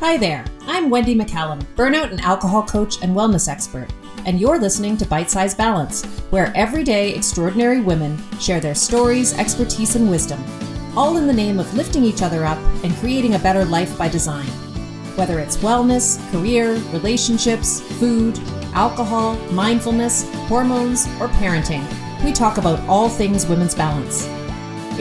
Hi there, I'm Wendy McCallum, burnout and alcohol coach and wellness expert, and you're listening to Bite-Size Balance, where everyday extraordinary women share their stories, expertise, and wisdom, all in the name of lifting each other up and creating a better life by design. Whether it's wellness, career, relationships, food, alcohol, mindfulness, hormones, or parenting, we talk about all things women's balance.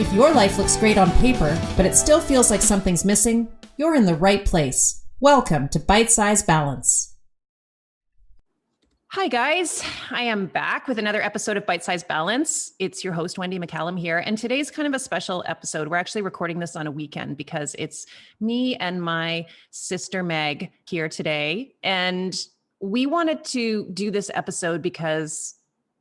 If your life looks great on paper, but it still feels like something's missing, you're in the right place. Welcome to Bite-Size Balance. Hi guys, I am back with another episode of Bite-Size Balance. It's your host, Wendy McCallum here. And today's kind of a special episode. We're actually recording this on a weekend because it's me and my sister Meg here today. And we wanted to do this episode because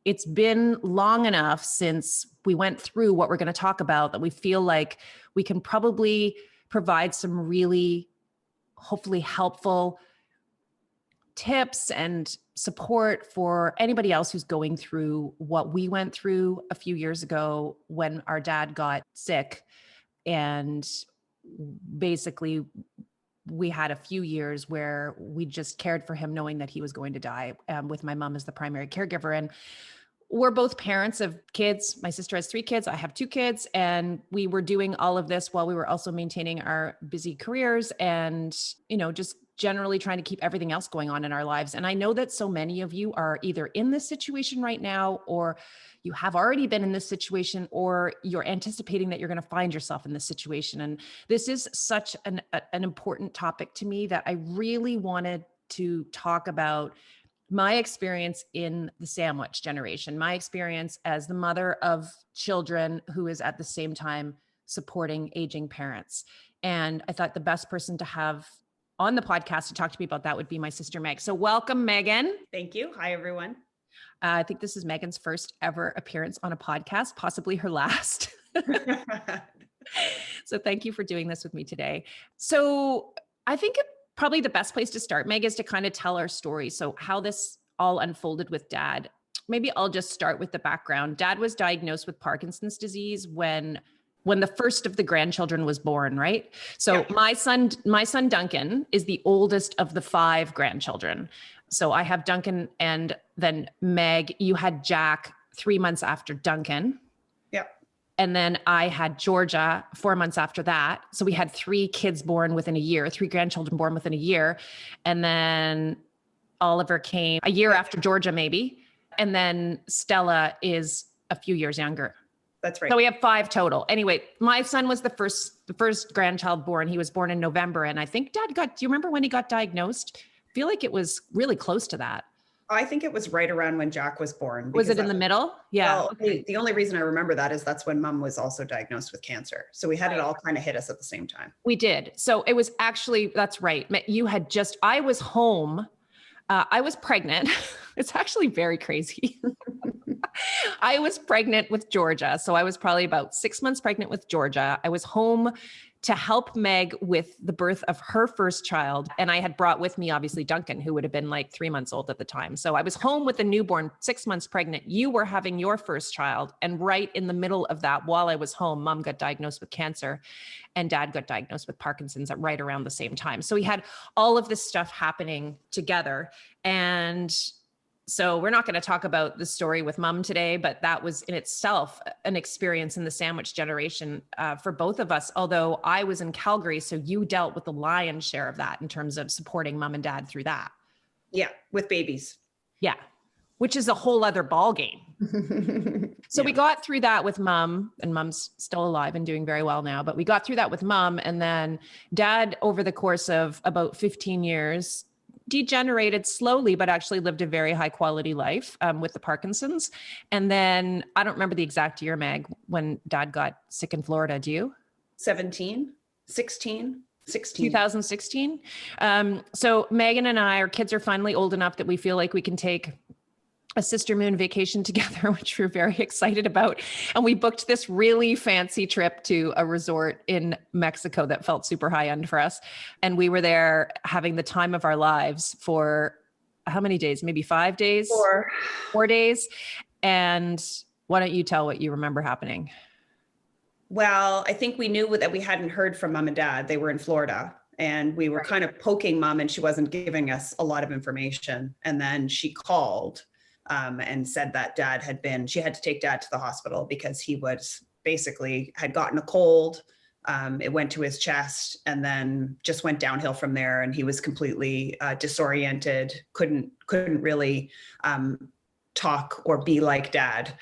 it's been long enough since we went through what we're going to talk about that we feel like we can probably provide some really hopefully helpful tips and support for anybody else who's going through what we went through a few years ago when our dad got sick. And basically we had a few years where we just cared for him knowing that he was going to die, with my mom as the primary caregiver. And we're both parents of kids. My sister has 3 kids. I have 2 kids. And we were doing all of this while we were also maintaining our busy careers and, just generally trying to keep everything else going on in our lives. And I know that so many of you are either in this situation right now, or you have already been in this situation, or you're anticipating that you're going to find yourself in this situation. And this is such an important topic to me that I really wanted to talk about my experience in the sandwich generation, my experience as the mother of children who is at the same time supporting aging parents. And I thought the best person to have on the podcast to talk to me about that would be my sister Meg. So welcome, Megan. Thank you. Hi, everyone. I think this is Megan's first ever appearance on a podcast, possibly her last. So thank you for doing this with me today. So I think probably the best place to start, Meg, is to kind of tell our story. So how this all unfolded with Dad. Maybe I'll just start with the background. Dad was diagnosed with Parkinson's disease when the first of the grandchildren was born, right? So yeah. My son Duncan is the oldest of the 5 grandchildren. So I have Duncan, and then Meg, you had Jack 3 months after Duncan. Yeah. And then I had Georgia 4 months after that. So we had 3 kids born within a year, 3 grandchildren born within a year. And then Oliver came a year after Georgia, maybe. And then Stella is a few years younger. That's right. So we have 5 total. Anyway, my son was the first grandchild born. He was born in November. And I think do you remember when he got diagnosed? I feel like it was really close to that. I think it was right around when Jack was born. Was it in the middle? Yeah. Well, okay. The only reason I remember that is that's when Mom was also diagnosed with cancer. So we had it all kind of hit us at the same time. We did. So it was actually, that's right. I was home. I was pregnant. It's actually very crazy. I was pregnant with Georgia. So I was probably about 6 months pregnant with Georgia. I was home to help Meg with the birth of her first child. And I had brought with me, obviously, Duncan, who would have been like 3 months old at the time. So I was home with a newborn, 6 months pregnant. You were having your first child. And right in the middle of that, while I was home, Mom got diagnosed with cancer and Dad got diagnosed with Parkinson's at right around the same time. So we had all of this stuff happening together. And so we're not going to talk about the story with Mom today, but that was in itself an experience in the sandwich generation for both of us. Although I was in Calgary, so you dealt with the lion's share of that in terms of supporting Mom and Dad through that. Yeah, with babies. Yeah, which is a whole other ball game. So we got through that with Mom, and Mom's still alive and doing very well now. But we got through that with Mom, and then Dad, over the course of about 15 years, degenerated slowly, but actually lived a very high quality life with the Parkinson's. And then I don't remember the exact year, Meg, when Dad got sick in Florida. Do you? 2016. So Megan and I, our kids are finally old enough that we feel like we can take a sister moon vacation together, which we're very excited about. And we booked this really fancy trip to a resort in Mexico that felt super high end for us. And we were there having the time of our lives for how many days? Maybe 5 days? 4 days. And why don't you tell what you remember happening? Well, I think we knew that we hadn't heard from Mom and Dad. They were in Florida. and we were kind of poking mom, and she wasn't giving us a lot of information. And then she called and said that she had to take dad to the hospital because he was basically had gotten a cold. It went to his chest and then just went downhill from there. And he was completely disoriented, couldn't really talk or be like dad.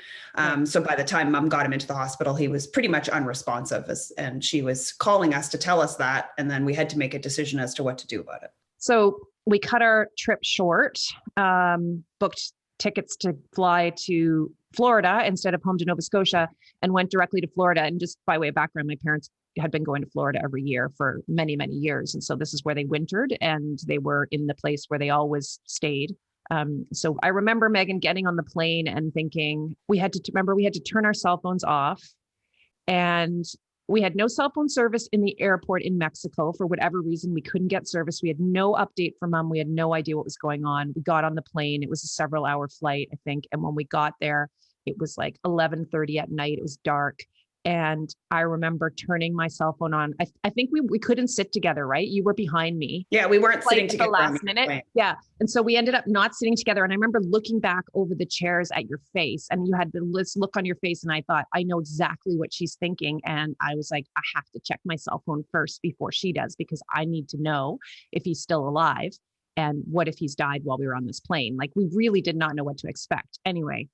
So by the time mom got him into the hospital, he was pretty much unresponsive, and she was calling us to tell us that. And then we had to make a decision as to what to do about it. So we cut our trip short, booked tickets to fly to Florida instead of home to Nova Scotia, and went directly to Florida. And just by way of background, my parents had been going to Florida every year for many, many years. And so this is where they wintered, and they were in the place where they always stayed. So I remember, Megan, getting on the plane and thinking we had to turn our cell phones off, and we had no cell phone service in the airport in Mexico. For whatever reason, we couldn't get service. We had no update from mom. We had no idea what was going on. We got on the plane. It was a several-hour flight, I think. And when we got there, it was like 11:30 at night. It was dark. And I remember turning my cell phone on. I think we couldn't sit together, right? You were behind me. Yeah, we weren't sitting together at the last minute. Yeah. And so we ended up not sitting together. And I remember looking back over the chairs at your face, and you had this look on your face. And I thought, I know exactly what she's thinking. And I was like, I have to check my cell phone first before she does, because I need to know if he's still alive and what if he's died while we were on this plane. Like, we really did not know what to expect. Anyway,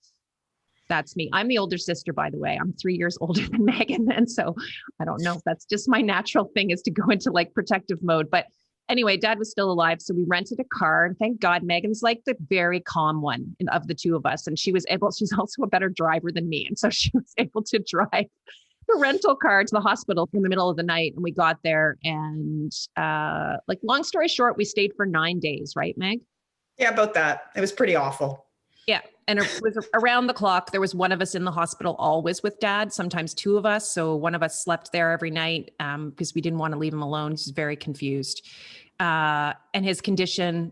that's me. I'm the older sister, by the way. I'm 3 years older than Megan. And so I don't know if that's just my natural thing, is to go into like protective mode. But anyway, dad was still alive. So we rented a car, and thank God Megan's like the very calm one of the two of us. And she's also a better driver than me. And so she was able to drive the rental car to the hospital in the middle of the night. And we got there, and like, long story short, we stayed for 9 days, right, Meg? Yeah, about that. It was pretty awful. Yeah. And it was around the clock. There was one of us in the hospital always with dad, sometimes two of us. So one of us slept there every night because we didn't want to leave him alone. He's very confused. And his condition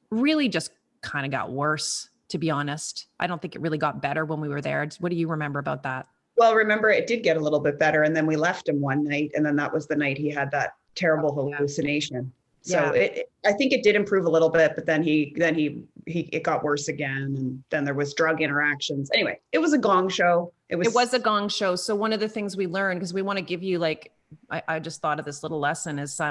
really just kind of got worse, to be honest. I don't think it really got better when we were there. What do you remember about that? Well, remember, it did get a little bit better. And then we left him one night. And then that was the night he had that terrible hallucination. So I think it did improve a little bit, but then it got worse again. And then there was drug interactions. Anyway, it was a gong show. It was a gong show. So one of the things we learned, because we want to give you, like, I just thought of this little lesson, is,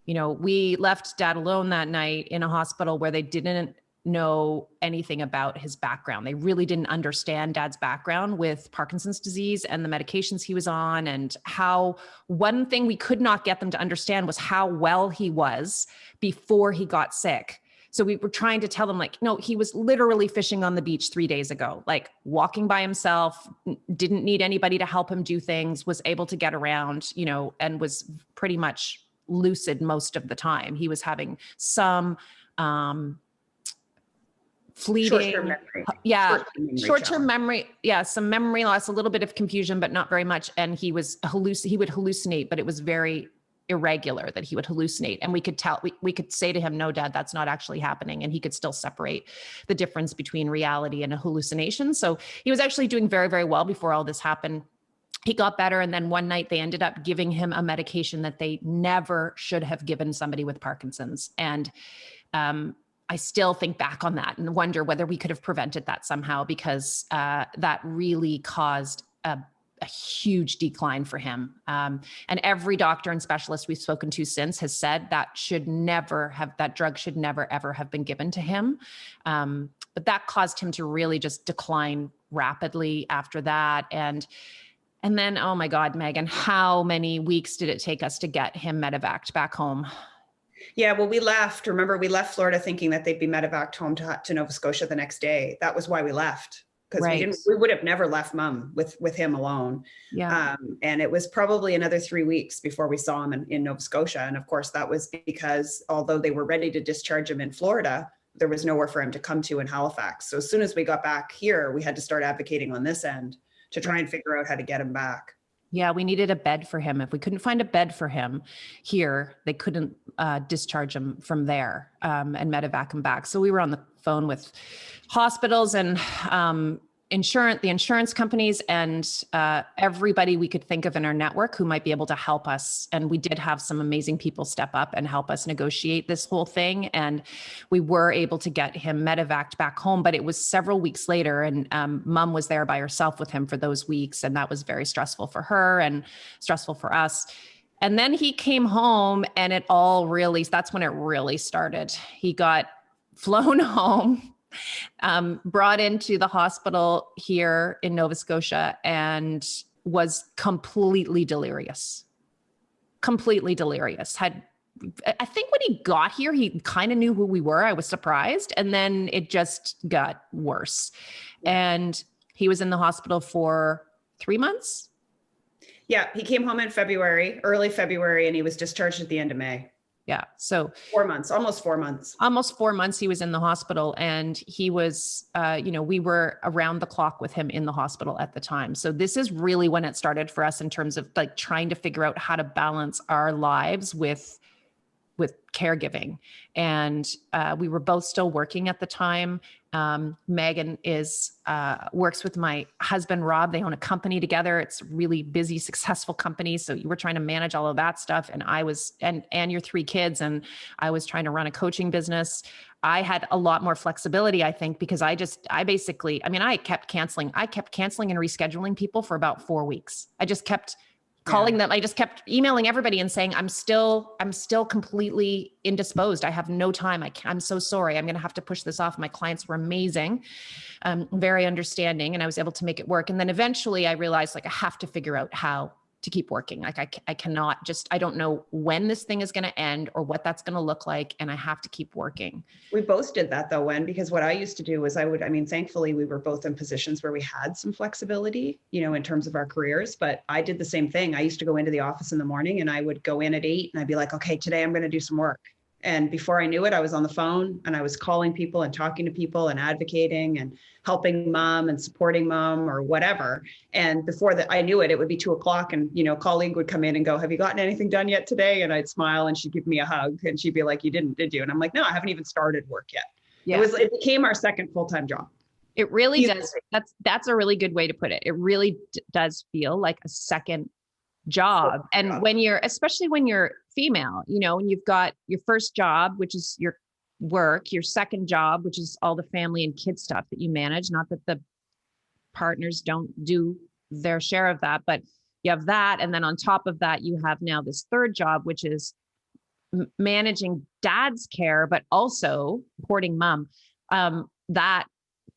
we left dad alone that night in a hospital where they didn't know anything about his background. They really didn't understand dad's background with Parkinson's disease and the medications he was on, and how one thing we could not get them to understand was how well he was before he got sick. So we were trying to tell them, like, no, he was literally fishing on the beach 3 days ago, like walking by himself, didn't need anybody to help him do things, was able to get around, and was pretty much lucid most of the time. He was having some, fleeting, short-term memory. Yeah. Some memory loss, a little bit of confusion, but not very much. And he would hallucinate, but it was very irregular that he would hallucinate. And we could tell, we could say to him, no, dad, that's not actually happening. And he could still separate the difference between reality and a hallucination. So he was actually doing very, very well before all this happened. He got better. And then one night they ended up giving him a medication that they never should have given somebody with Parkinson's. And, I still think back on that and wonder whether we could have prevented that somehow, because that really caused a huge decline for him. And every doctor and specialist we've spoken to since has said that that drug should never, ever have been given to him. But that caused him to really just decline rapidly after that. And then, oh my God, Megan, how many weeks did it take us to get him medevaced back home? Yeah, well, we left Florida thinking that they'd be medevaced home to Nova Scotia the next day. That was why we left, because we would have never left mom with him alone. Yeah. And it was probably another 3 weeks before we saw him in Nova Scotia. And of course, that was because although they were ready to discharge him in Florida, there was nowhere for him to come to in Halifax. So as soon as we got back here, we had to start advocating on this end to try and figure out how to get him back. Yeah, we needed a bed for him. If we couldn't find a bed for him here, they couldn't discharge him from there and medevac him back. So we were on the phone with hospitals, and the insurance companies and everybody we could think of in our network who might be able to help us. And we did have some amazing people step up and help us negotiate this whole thing. And we were able to get him medevaced back home, but it was several weeks later, and mom was there by herself with him for those weeks. And that was very stressful for her and stressful for us. And then he came home and that's when it really started. He got flown home, brought into the hospital here in Nova Scotia, and was completely delirious. I think when he got here, he kind of knew who we were. I was surprised. And then it just got worse. And he was in the hospital for 3 months. Yeah, he came home in early February, and he was discharged at the end of May. Yeah. So 4 months, almost 4 months. Almost 4 months he was in the hospital, and he was, we were around the clock with him in the hospital at the time. So this is really when it started for us in terms of like trying to figure out how to balance our lives with caregiving. And we were both still working at the time. Megan works with my husband, Rob. They own a company together. It's a really busy, successful company. So you were trying to manage all of that stuff. And I was, and your 3 kids, and I was trying to run a coaching business. I had a lot more flexibility, I think, because I kept canceling and rescheduling people for about 4 weeks. I just kept calling them. I just kept emailing everybody and saying, I'm still completely indisposed. I have no time. I'm so sorry. I'm going to have to push this off. My clients were amazing, very understanding, and I was able to make it work. And then eventually I realized I have to figure out how to keep working. I cannot I don't know when this thing is going to end or what that's going to look like. And I have to keep working. We both did that though, Wen, because what I used to do was thankfully we were both in positions where we had some flexibility, in terms of our careers, but I did the same thing. I used to go into the office in the morning, and I would go in at 8 and I'd be like, okay, today I'm going to do some work. And before I knew it, I was on the phone and I was calling people and talking to people and advocating and helping mom and supporting mom or whatever. And before that, I knew it would be 2:00 and, a colleague would come in and go, have you gotten anything done yet today? And I'd smile and she'd give me a hug and she'd be like, you didn't, did you? And I'm like, no, I haven't even started work yet. Yeah. It became our second full-time job. It really does. That's a really good way to put it. It really does feel like a second job. And especially when you're female, and you've got your first job, which is your work, your second job, which is all the family and kid stuff that you manage. Not that the partners don't do their share of that, but you have that. And then on top of that, you have now this third job, which is managing dad's care, but also supporting mom. That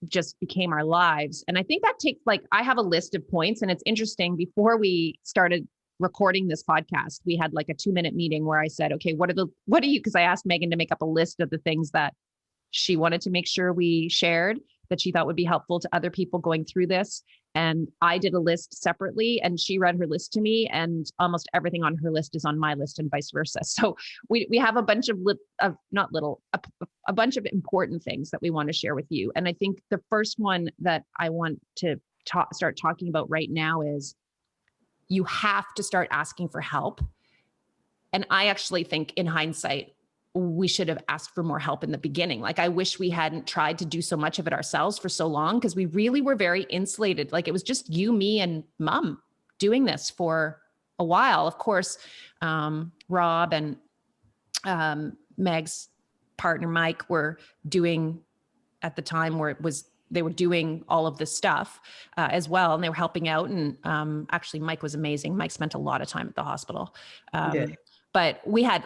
just became our lives. And I think that takes I have a list of points, and it's interesting. Before we started recording this podcast, we had a 2-minute meeting where I said, okay, because I asked Megan to make up a list of the things that she wanted to make sure we shared that she thought would be helpful to other people going through this. And I did a list separately, and she read her list to me, and almost everything on her list is on my list and vice versa. So we have a bunch of a bunch of important things that we want to share with you. And I think the first one that I want to start talking about right now is you have to start asking for help. And I actually think in hindsight, we should have asked for more help in the beginning. I wish we hadn't tried to do so much of it ourselves for so long, because we really were very insulated. It was just you, me, and mom doing this for a while. Of course, Rob and Meg's partner, Mike, were doing at the time where they were doing all of this stuff as well. And they were helping out. And actually, Mike was amazing. Mike spent a lot of time at the hospital. But we had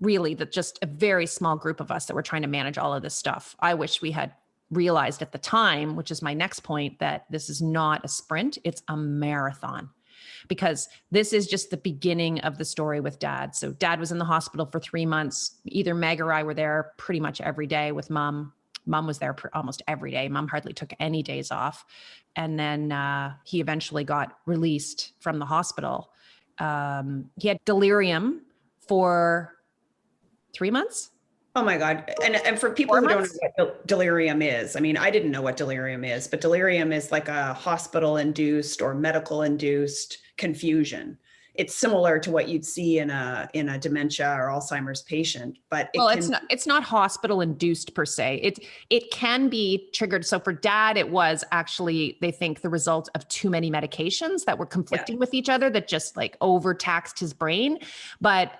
really just a very small group of us that were trying to manage all of this stuff. I wish we had realized at the time, which is my next point, that this is not a sprint, it's a marathon. Because this is just the beginning of the story with dad. So dad was in the hospital for 3 months. Either Meg or I were there pretty much every day with mom. Mom was there almost every day. Mom hardly took any days off. And then he eventually got released from the hospital. He had delirium for 3 months. Oh my God. And for people who don't know what delirium is, I didn't know what delirium is, but delirium is like a hospital induced or medical induced confusion. it's similar to what you'd see in a dementia or Alzheimer's patient, but it's not hospital induced per se. It can be triggered. So for Dad, it was actually, they think, the result of too many medications that were conflicting with each other that just like overtaxed his brain. But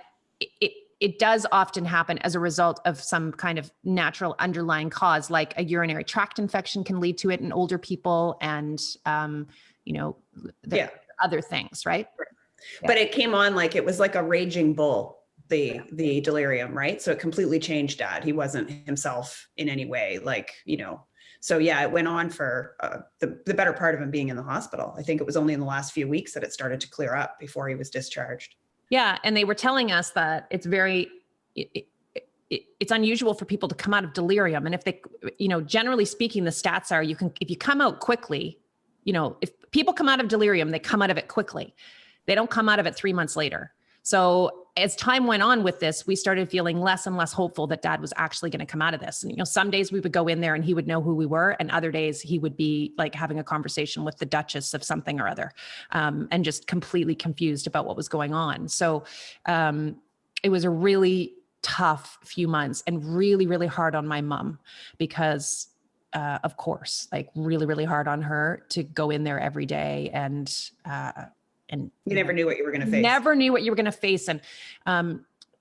it does often happen as a result of some kind of natural underlying cause, like a urinary tract infection can lead to it in older people, and other things, right? But it came on like it was like a raging bull, the delirium, right? So it completely changed Dad. He wasn't himself in any way, so yeah, it went on for the better part of him being in the hospital. I think it was only in the last few weeks that it started to clear up before he was discharged. Yeah. And they were telling us that it's it's unusual for people to come out of delirium. And if they, generally speaking, the stats are, if you come out quickly, if people come out of delirium, they come out of it quickly. They don't come out of it 3 months later. So as time went on with this, we started feeling less and less hopeful that Dad was actually going to come out of this. And, some days we would go in there and he would know who we were. And other days he would be like having a conversation with the Duchess of something or other, and just completely confused about what was going on. So it was a really tough few months and really, really hard on my mom because of course, like really, really hard on her to go in there every day and you never knew what you were going to face. Never knew what you were going to face. And,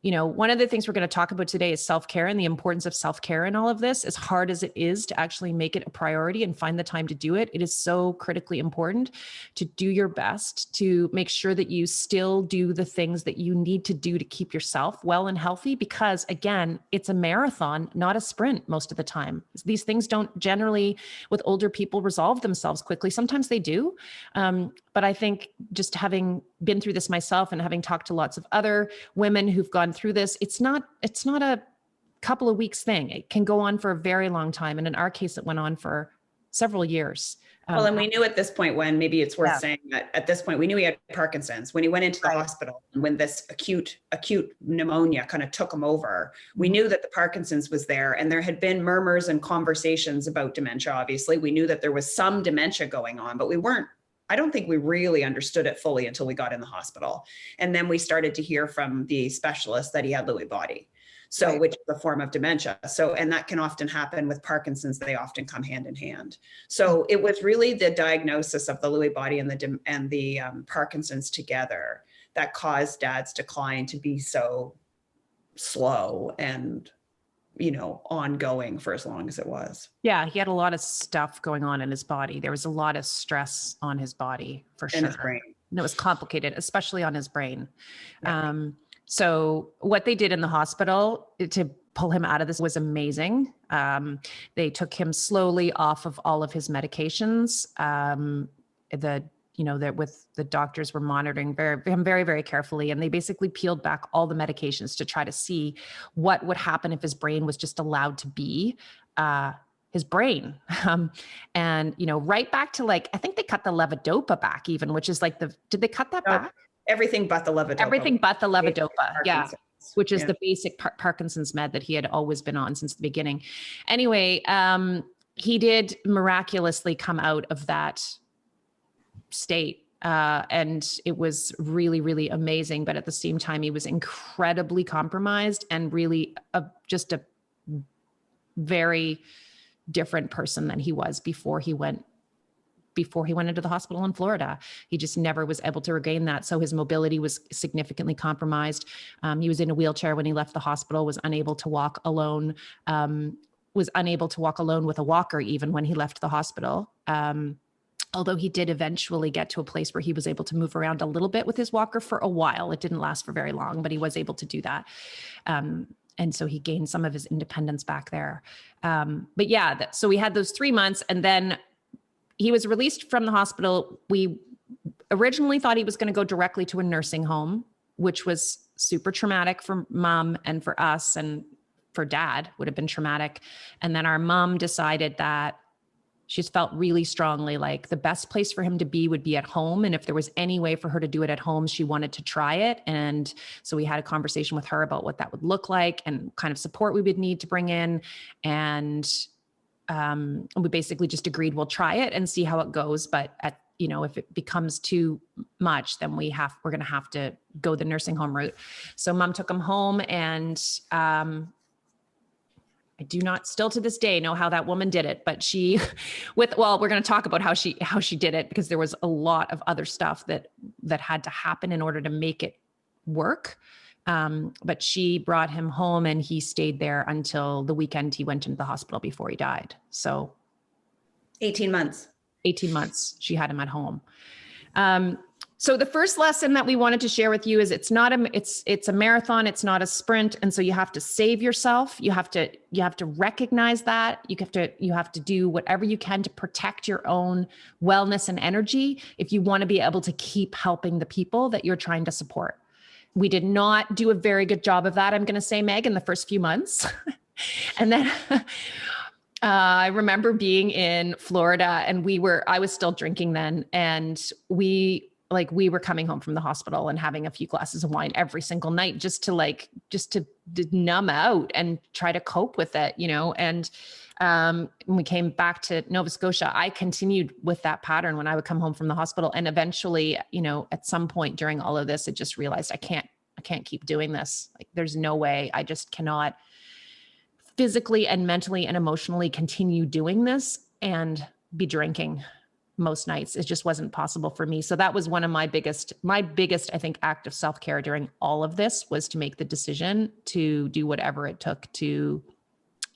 one of the things we're going to talk about today is self-care and the importance of self-care in all of this. As hard as it is to actually make it a priority and find the time to do it, it is so critically important to do your best to make sure that you still do the things that you need to do to keep yourself well and healthy. Because again, it's a marathon, not a sprint most of the time. These things don't generally, with older people, resolve themselves quickly. Sometimes they do. But I think just having been through this myself and having talked to lots of other women who've gone through this, it's not a couple of weeks thing. It can go on for a very long time. And in our case, it went on for several years. Well, and we knew at this point, when maybe it's worth saying that at this point, we knew he had Parkinson's. When he went into the hospital, and when this acute pneumonia kind of took him over, we knew that the Parkinson's was there, and there had been murmurs and conversations about dementia. Obviously, we knew that there was some dementia going on, but I don't think we really understood it fully until we got in the hospital. And then we started to hear from the specialist that he had Lewy body. So, which is a form of dementia. So, and that can often happen with Parkinson's. They often come hand in hand. So it was really the diagnosis of the Lewy body and the Parkinson's together that caused Dad's decline to be so slow and ongoing for as long as it was. Yeah, he had a lot of stuff going on in his body. There was a lot of stress on his body for sure. And his brain. And it was complicated, especially on his brain. Yeah. So what they did in the hospital to pull him out of this was amazing. They took him slowly off of all of his medications. The doctors were monitoring him very, very carefully. And they basically peeled back all the medications to try to see what would happen if his brain was just allowed to be his brain. And, right back to I think they cut the levodopa back even, which is did they cut that back? Everything but the levodopa. Everything but the levodopa. Yeah. Which is the basic Parkinson's med that he had always been on since the beginning. Anyway, he did miraculously come out of that state. And it was really, really amazing. But at the same time, he was incredibly compromised and really just a very different person than he was before he went into the hospital in Florida. He just never was able to regain that. So his mobility was significantly compromised. He was in a wheelchair when he left the hospital, was unable to walk alone with a walker even when he left the hospital. Although he did eventually get to a place where he was able to move around a little bit with his walker for a while. It didn't last for very long, but he was able to do that. And so he gained some of his independence back there. But yeah, so we had those 3 months, and then he was released from the hospital. We originally thought he was going to go directly to a nursing home, which was super traumatic for Mom and for us, and for Dad would have been traumatic. And then our mom decided that she's felt really strongly like the best place for him to be would be at home. And if there was any way for her to do it at home, she wanted to try it. And so we had a conversation with her about what that would look like and kind of support we would need to bring in. And we basically just agreed we'll try it and see how it goes. But if it becomes too much, then we're going to have to go the nursing home route. So mom took him home, and I do not still to this day know how that woman did it, but we're going to talk about how she did it, because there was a lot of other stuff that had to happen in order to make it work. But she brought him home, and he stayed there until the weekend he went into the hospital before he died. So 18 months she had him at home. So the first lesson that we wanted to share with you is it's a marathon. It's not a sprint. And so you have to save yourself. You have to recognize that. You have to do whatever you can to protect your own wellness and energy if you want to be able to keep helping the people that you're trying to support. We did not do a very good job of that, I'm going to say, Meg, in the first few months. And then I remember being in Florida, and I was still drinking then. And we were coming home from the hospital and having a few glasses of wine every single night just to numb out and try to cope with it, And when we came back to Nova Scotia, I continued with that pattern when I would come home from the hospital. And eventually, at some point during all of this, I just realized I can't keep doing this. Like, there's no way. I just cannot physically and mentally and emotionally continue doing this and be drinking most nights. It just wasn't possible for me. So that was one of my biggest, I think, act of self-care during all of this, was to make the decision to do whatever it took to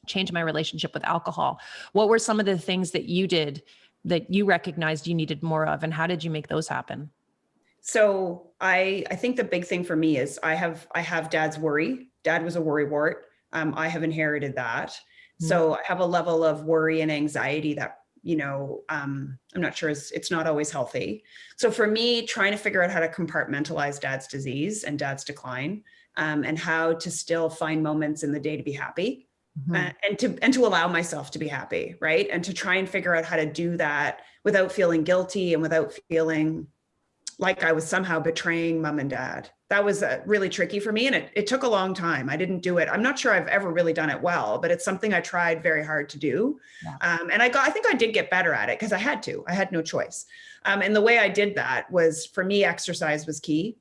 change my relationship with alcohol. What were some of the things that you did that you recognized you needed more of, and how did you make those happen? So I think the big thing for me is I have dad's worry. Dad was a worrywart. I have inherited that. Mm-hmm. So I have a level of worry and anxiety that, I'm not sure it's not always healthy. So for me, trying to figure out how to compartmentalize dad's disease and dad's decline, and how to still find moments in the day to be happy, mm-hmm. and to allow myself to be happy. Right. And to try and figure out how to do that without feeling guilty and without feeling like I was somehow betraying mom and dad. That was really tricky for me. And it took a long time. I didn't do it. I'm not sure I've ever really done it well, but it's something I tried very hard to do. Yeah. And I think I did get better at it because I had no choice. And the way I did that was, for me, exercise was key.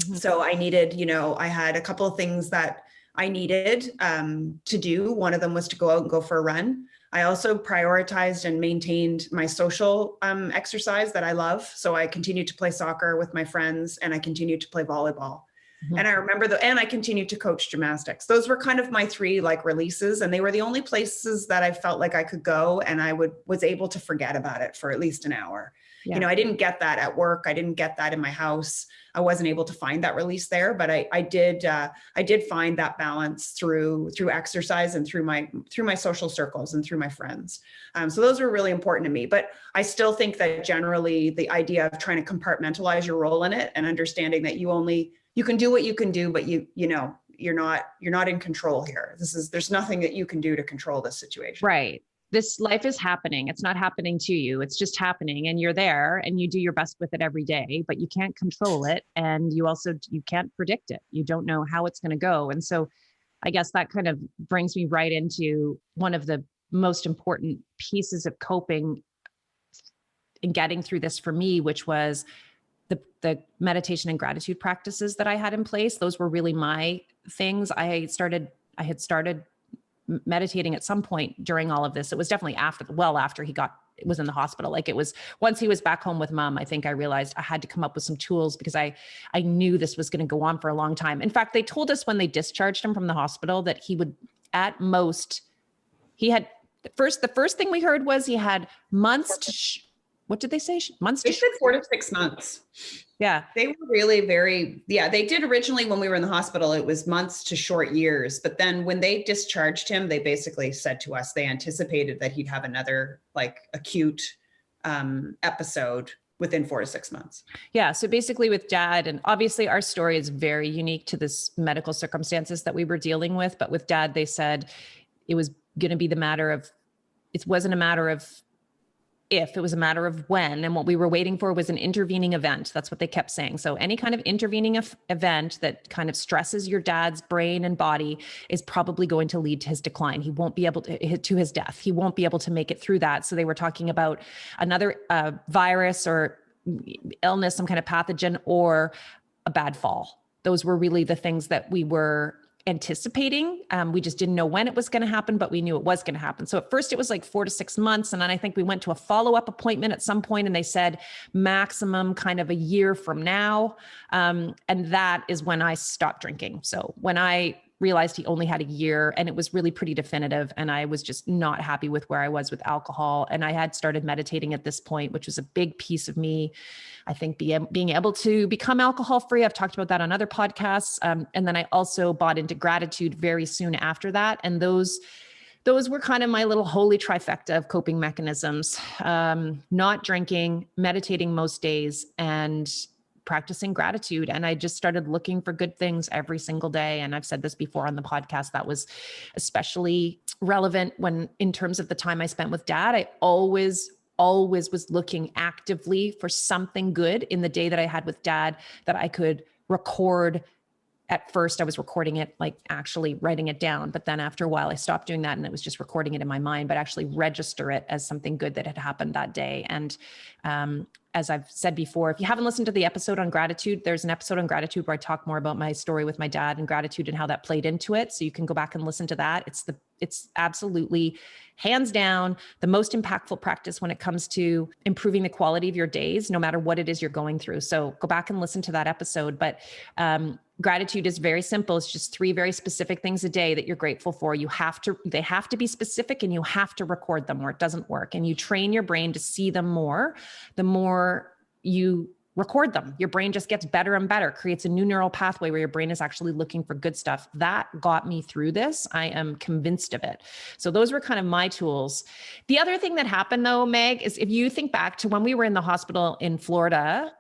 Mm-hmm. So I needed, I had a couple of things that I needed to do. One of them was to go out and go for a run. I also prioritized and maintained my social exercise that I love. So I continued to play soccer with my friends, and I continued to play volleyball. Mm-hmm. And I remember and I continued to coach gymnastics. Those were kind of my three releases, and they were the only places that I felt like I could go and I was able to forget about it for at least an hour. Yeah. I didn't get that at work. I didn't get that in my house. I wasn't able to find that release there, but I did find that balance through exercise and through my social circles and through my friends. So those were really important to me, but I still think that generally the idea of trying to compartmentalize your role in it and understanding that you can do what you can do, but you're not in control here. There's nothing that you can do to control this situation. Right. This life is happening. It's not happening to you. It's just happening, and you're there and you do your best with it every day, but you can't control it. And you can't predict it. You don't know how it's going to go. And so I guess that kind of brings me right into one of the most important pieces of coping in getting through this for me, which was the meditation and gratitude practices that I had in place. Those were really my things. I had started meditating at some point during all of this. It was definitely after he was in the hospital. It was once he was back home with mom, I think I realized I had to come up with some tools because I knew this was going to go on for a long time. In fact, they told us when they discharged him from the hospital that he would, at most, the first thing we heard was he had months to, what did they say? Months to? They said 4 to 6 months. Yeah. They were really they did originally when we were in the hospital, it was months to short years. But then when they discharged him, they basically said to us, they anticipated that he'd have another acute episode within 4 to 6 months. Yeah. So basically with dad, and obviously our story is very unique to this medical circumstances that we were dealing with. But with dad, they said it was going to be it wasn't a matter of if, it was a matter of when. And what we were waiting for was an intervening event. That's what they kept saying. So any kind of intervening event that kind of stresses your dad's brain and body is probably going to lead to his decline. He won't be able to his death. He won't be able to make it through that. So they were talking about another virus or illness, some kind of pathogen, or a bad fall. Those were really the things that we were anticipating. We just didn't know when it was going to happen, but we knew it was going to happen. So at first it was like 4 to 6 months. And then I think we went to a follow-up appointment at some point and they said maximum kind of a year from now. And that is when I stopped drinking. So when I realized he only had a year, and it was really pretty definitive, and I was just not happy with where I was with alcohol. And I had started meditating at this point, which was a big piece of me. I think being able to become alcohol free. I've talked about that on other podcasts. And then I also bought into gratitude very soon after that. And those were kind of my little holy trifecta of coping mechanisms. Not drinking, meditating most days, and practicing gratitude. And I just started looking for good things every single day. And I've said this before on the podcast, that was especially relevant when, in terms of the time I spent with Dad, I always was looking actively for something good in the day that I had with Dad that I could record. At first I was recording it, like actually writing it down. But then after a while I stopped doing that and it was just recording it in my mind, but actually register it as something good that had happened that day. And as I've said before, if you haven't listened to the episode on gratitude, there's an episode on gratitude where I talk more about my story with my dad and gratitude and how that played into it. So you can go back and listen to that. It's absolutely, hands down, the most impactful practice when it comes to improving the quality of your days, no matter what it is you're going through. So go back and listen to that episode. But gratitude is very simple. It's just 3 very specific things a day that you're grateful for. They have to be specific, and you have to record them or it doesn't work. And you train your brain to see them more. The more you record them, your brain just gets better and better, creates a new neural pathway where your brain is actually looking for good stuff. That got me through this. I am convinced of it. So those were kind of my tools. The other thing that happened though, Meg, is if you think back to when we were in the hospital in Florida,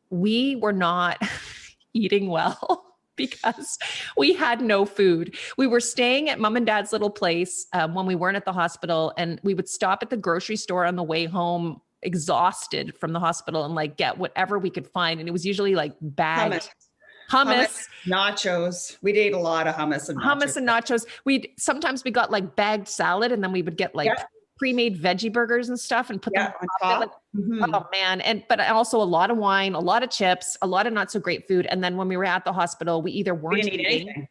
we were not eating well because we had no food. We were staying at mom and dad's little place when we weren't at the hospital, and we would stop at the grocery store on the way home, exhausted from the hospital, and like get whatever we could find. And it was usually like bagged hummus, nachos. We'd ate a lot of hummus and nachos. Sometimes we got like bagged salad, and then we would get like pre-made veggie burgers and stuff and put them on top. Like, oh man. But also a lot of wine, a lot of chips, a lot of not so great food. And then when we were at the hospital, we either weren't eating.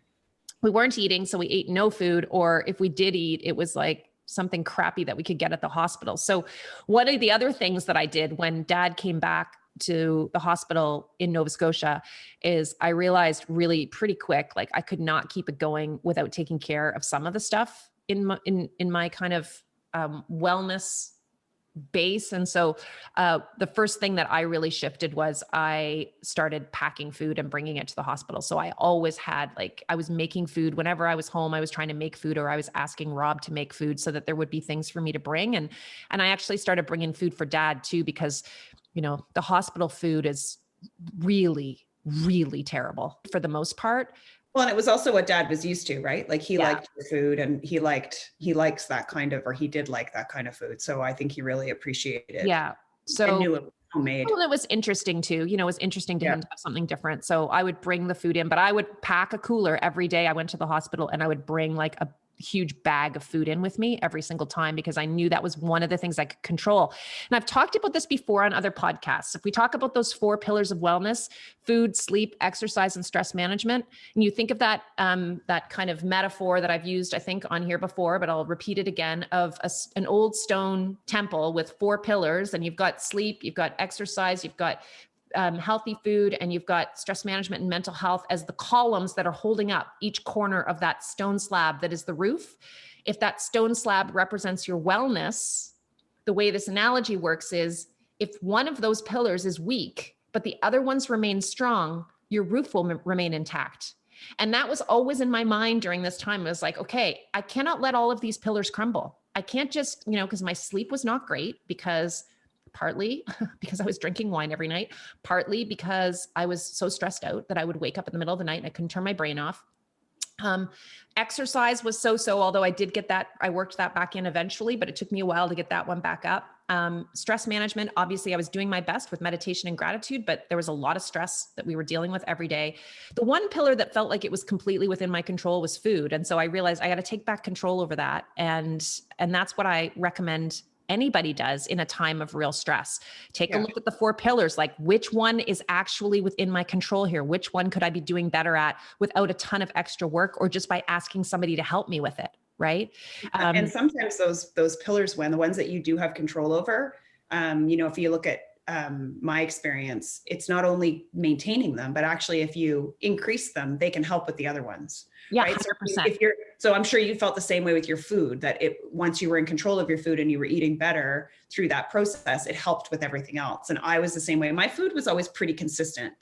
We weren't eating. So we ate no food, or if we did eat, it was like something crappy that we could get at the hospital. So one of the other things that I did when Dad came back to the hospital in Nova Scotia is I realized really pretty quick, like I could not keep it going without taking care of some of the stuff in my kind of wellness base. And so the first thing that I really shifted was I started packing food and bringing it to the hospital. So I always had, like, I was making food whenever I was home. I was trying to make food, or I was asking Rob to make food so that there would be things for me to bring. And I actually started bringing food for Dad too, because, you know, the hospital food is really, really terrible for the most part. Well, and it was also what Dad was used to, right? Like he liked the food, and he likes that kind of, or he did like that kind of food. So I think he really appreciated it. Yeah. So and knew it was homemade. Well, it was interesting too. You know, it was interesting to him to have something different. So I would bring the food in, but I would pack a cooler every day I went to the hospital, and I would bring like a huge bag of food in with me every single time, because I knew that was one of the things I could control. And I've talked about this before on other podcasts. If we talk about those 4 pillars of wellness: food, sleep, exercise, and stress management, and you think of that, that kind of metaphor that I've used, I think, on here before, but I'll repeat it again, of an old stone temple with 4 pillars, and you've got sleep, you've got exercise, you've got healthy food, and you've got stress management and mental health as the columns that are holding up each corner of that stone slab that is the roof. If that stone slab represents your wellness, the way this analogy works is, if one of those pillars is weak, but the other ones remain strong, your roof will remain intact. And that was always in my mind during this time. It was like, okay, I cannot let all of these pillars crumble. I can't just, you know, because my sleep was not great, partly because I was drinking wine every night, partly because I was so stressed out that I would wake up in the middle of the night and I couldn't turn my brain off. Exercise was so-so, although I did get that, I worked that back in eventually, but it took me a while to get that one back up. Stress management, obviously I was doing my best with meditation and gratitude, but there was a lot of stress that we were dealing with every day. The one pillar that felt like it was completely within my control was food. And so I realized I got to take back control over that. And that's what I recommend anybody does in a time of real stress. Take a look at the 4 pillars, like which one is actually within my control here? Which one could I be doing better at without a ton of extra work, or just by asking somebody to help me with it? Right. And sometimes those pillars, when the ones that you do have control over, if you look at my experience, it's not only maintaining them, but actually if you increase them, they can help with the other ones. Yeah, right? 100%. So I'm sure you felt the same way with your food, that once you were in control of your food and you were eating better through that process, it helped with everything else. And I was the same way. My food was always pretty consistent,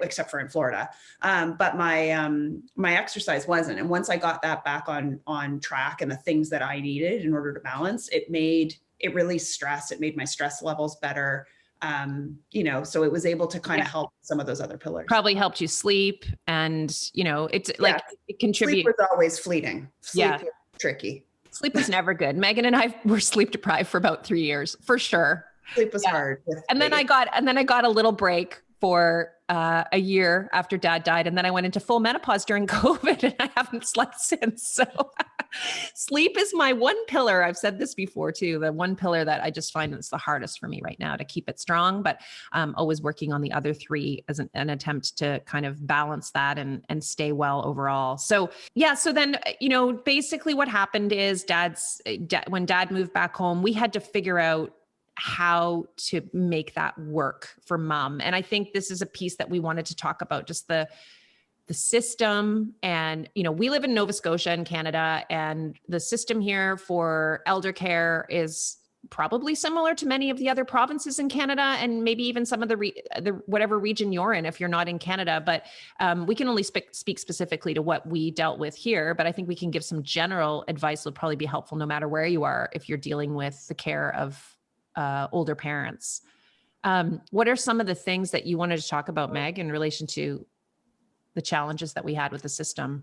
except for in Florida, but my exercise wasn't. And once I got that back on track and the things that I needed in order to balance, it released stress. It made my stress levels better. So it was able to kind of help some of those other pillars. Probably helped you sleep, and it's like it contributes. Sleep was always fleeting. Sleep was tricky. Sleep was never good. Megan and I were sleep deprived for about 3 years, for sure. Sleep was hard. And then I got a little break for a year after Dad died, and then I went into full menopause during COVID, and I haven't slept since. So sleep is my one pillar. I've said this before too, the one pillar that I just find it's the hardest for me right now to keep it strong, but always working on the other 3 as an attempt to kind of balance that and stay well overall. So so then, basically what happened is when Dad moved back home, we had to figure out how to make that work for Mom. And I think this is a piece that we wanted to talk about, just the system. And, we live in Nova Scotia in Canada, and the system here for elder care is probably similar to many of the other provinces in Canada, and maybe even some of the whatever region you're in if you're not in Canada. But we can only speak specifically to what we dealt with here. But I think we can give some general advice that would probably be helpful no matter where you are if you're dealing with the care of older parents. What are some of the things that you wanted to talk about, Meg, in relation to the challenges that we had with the system?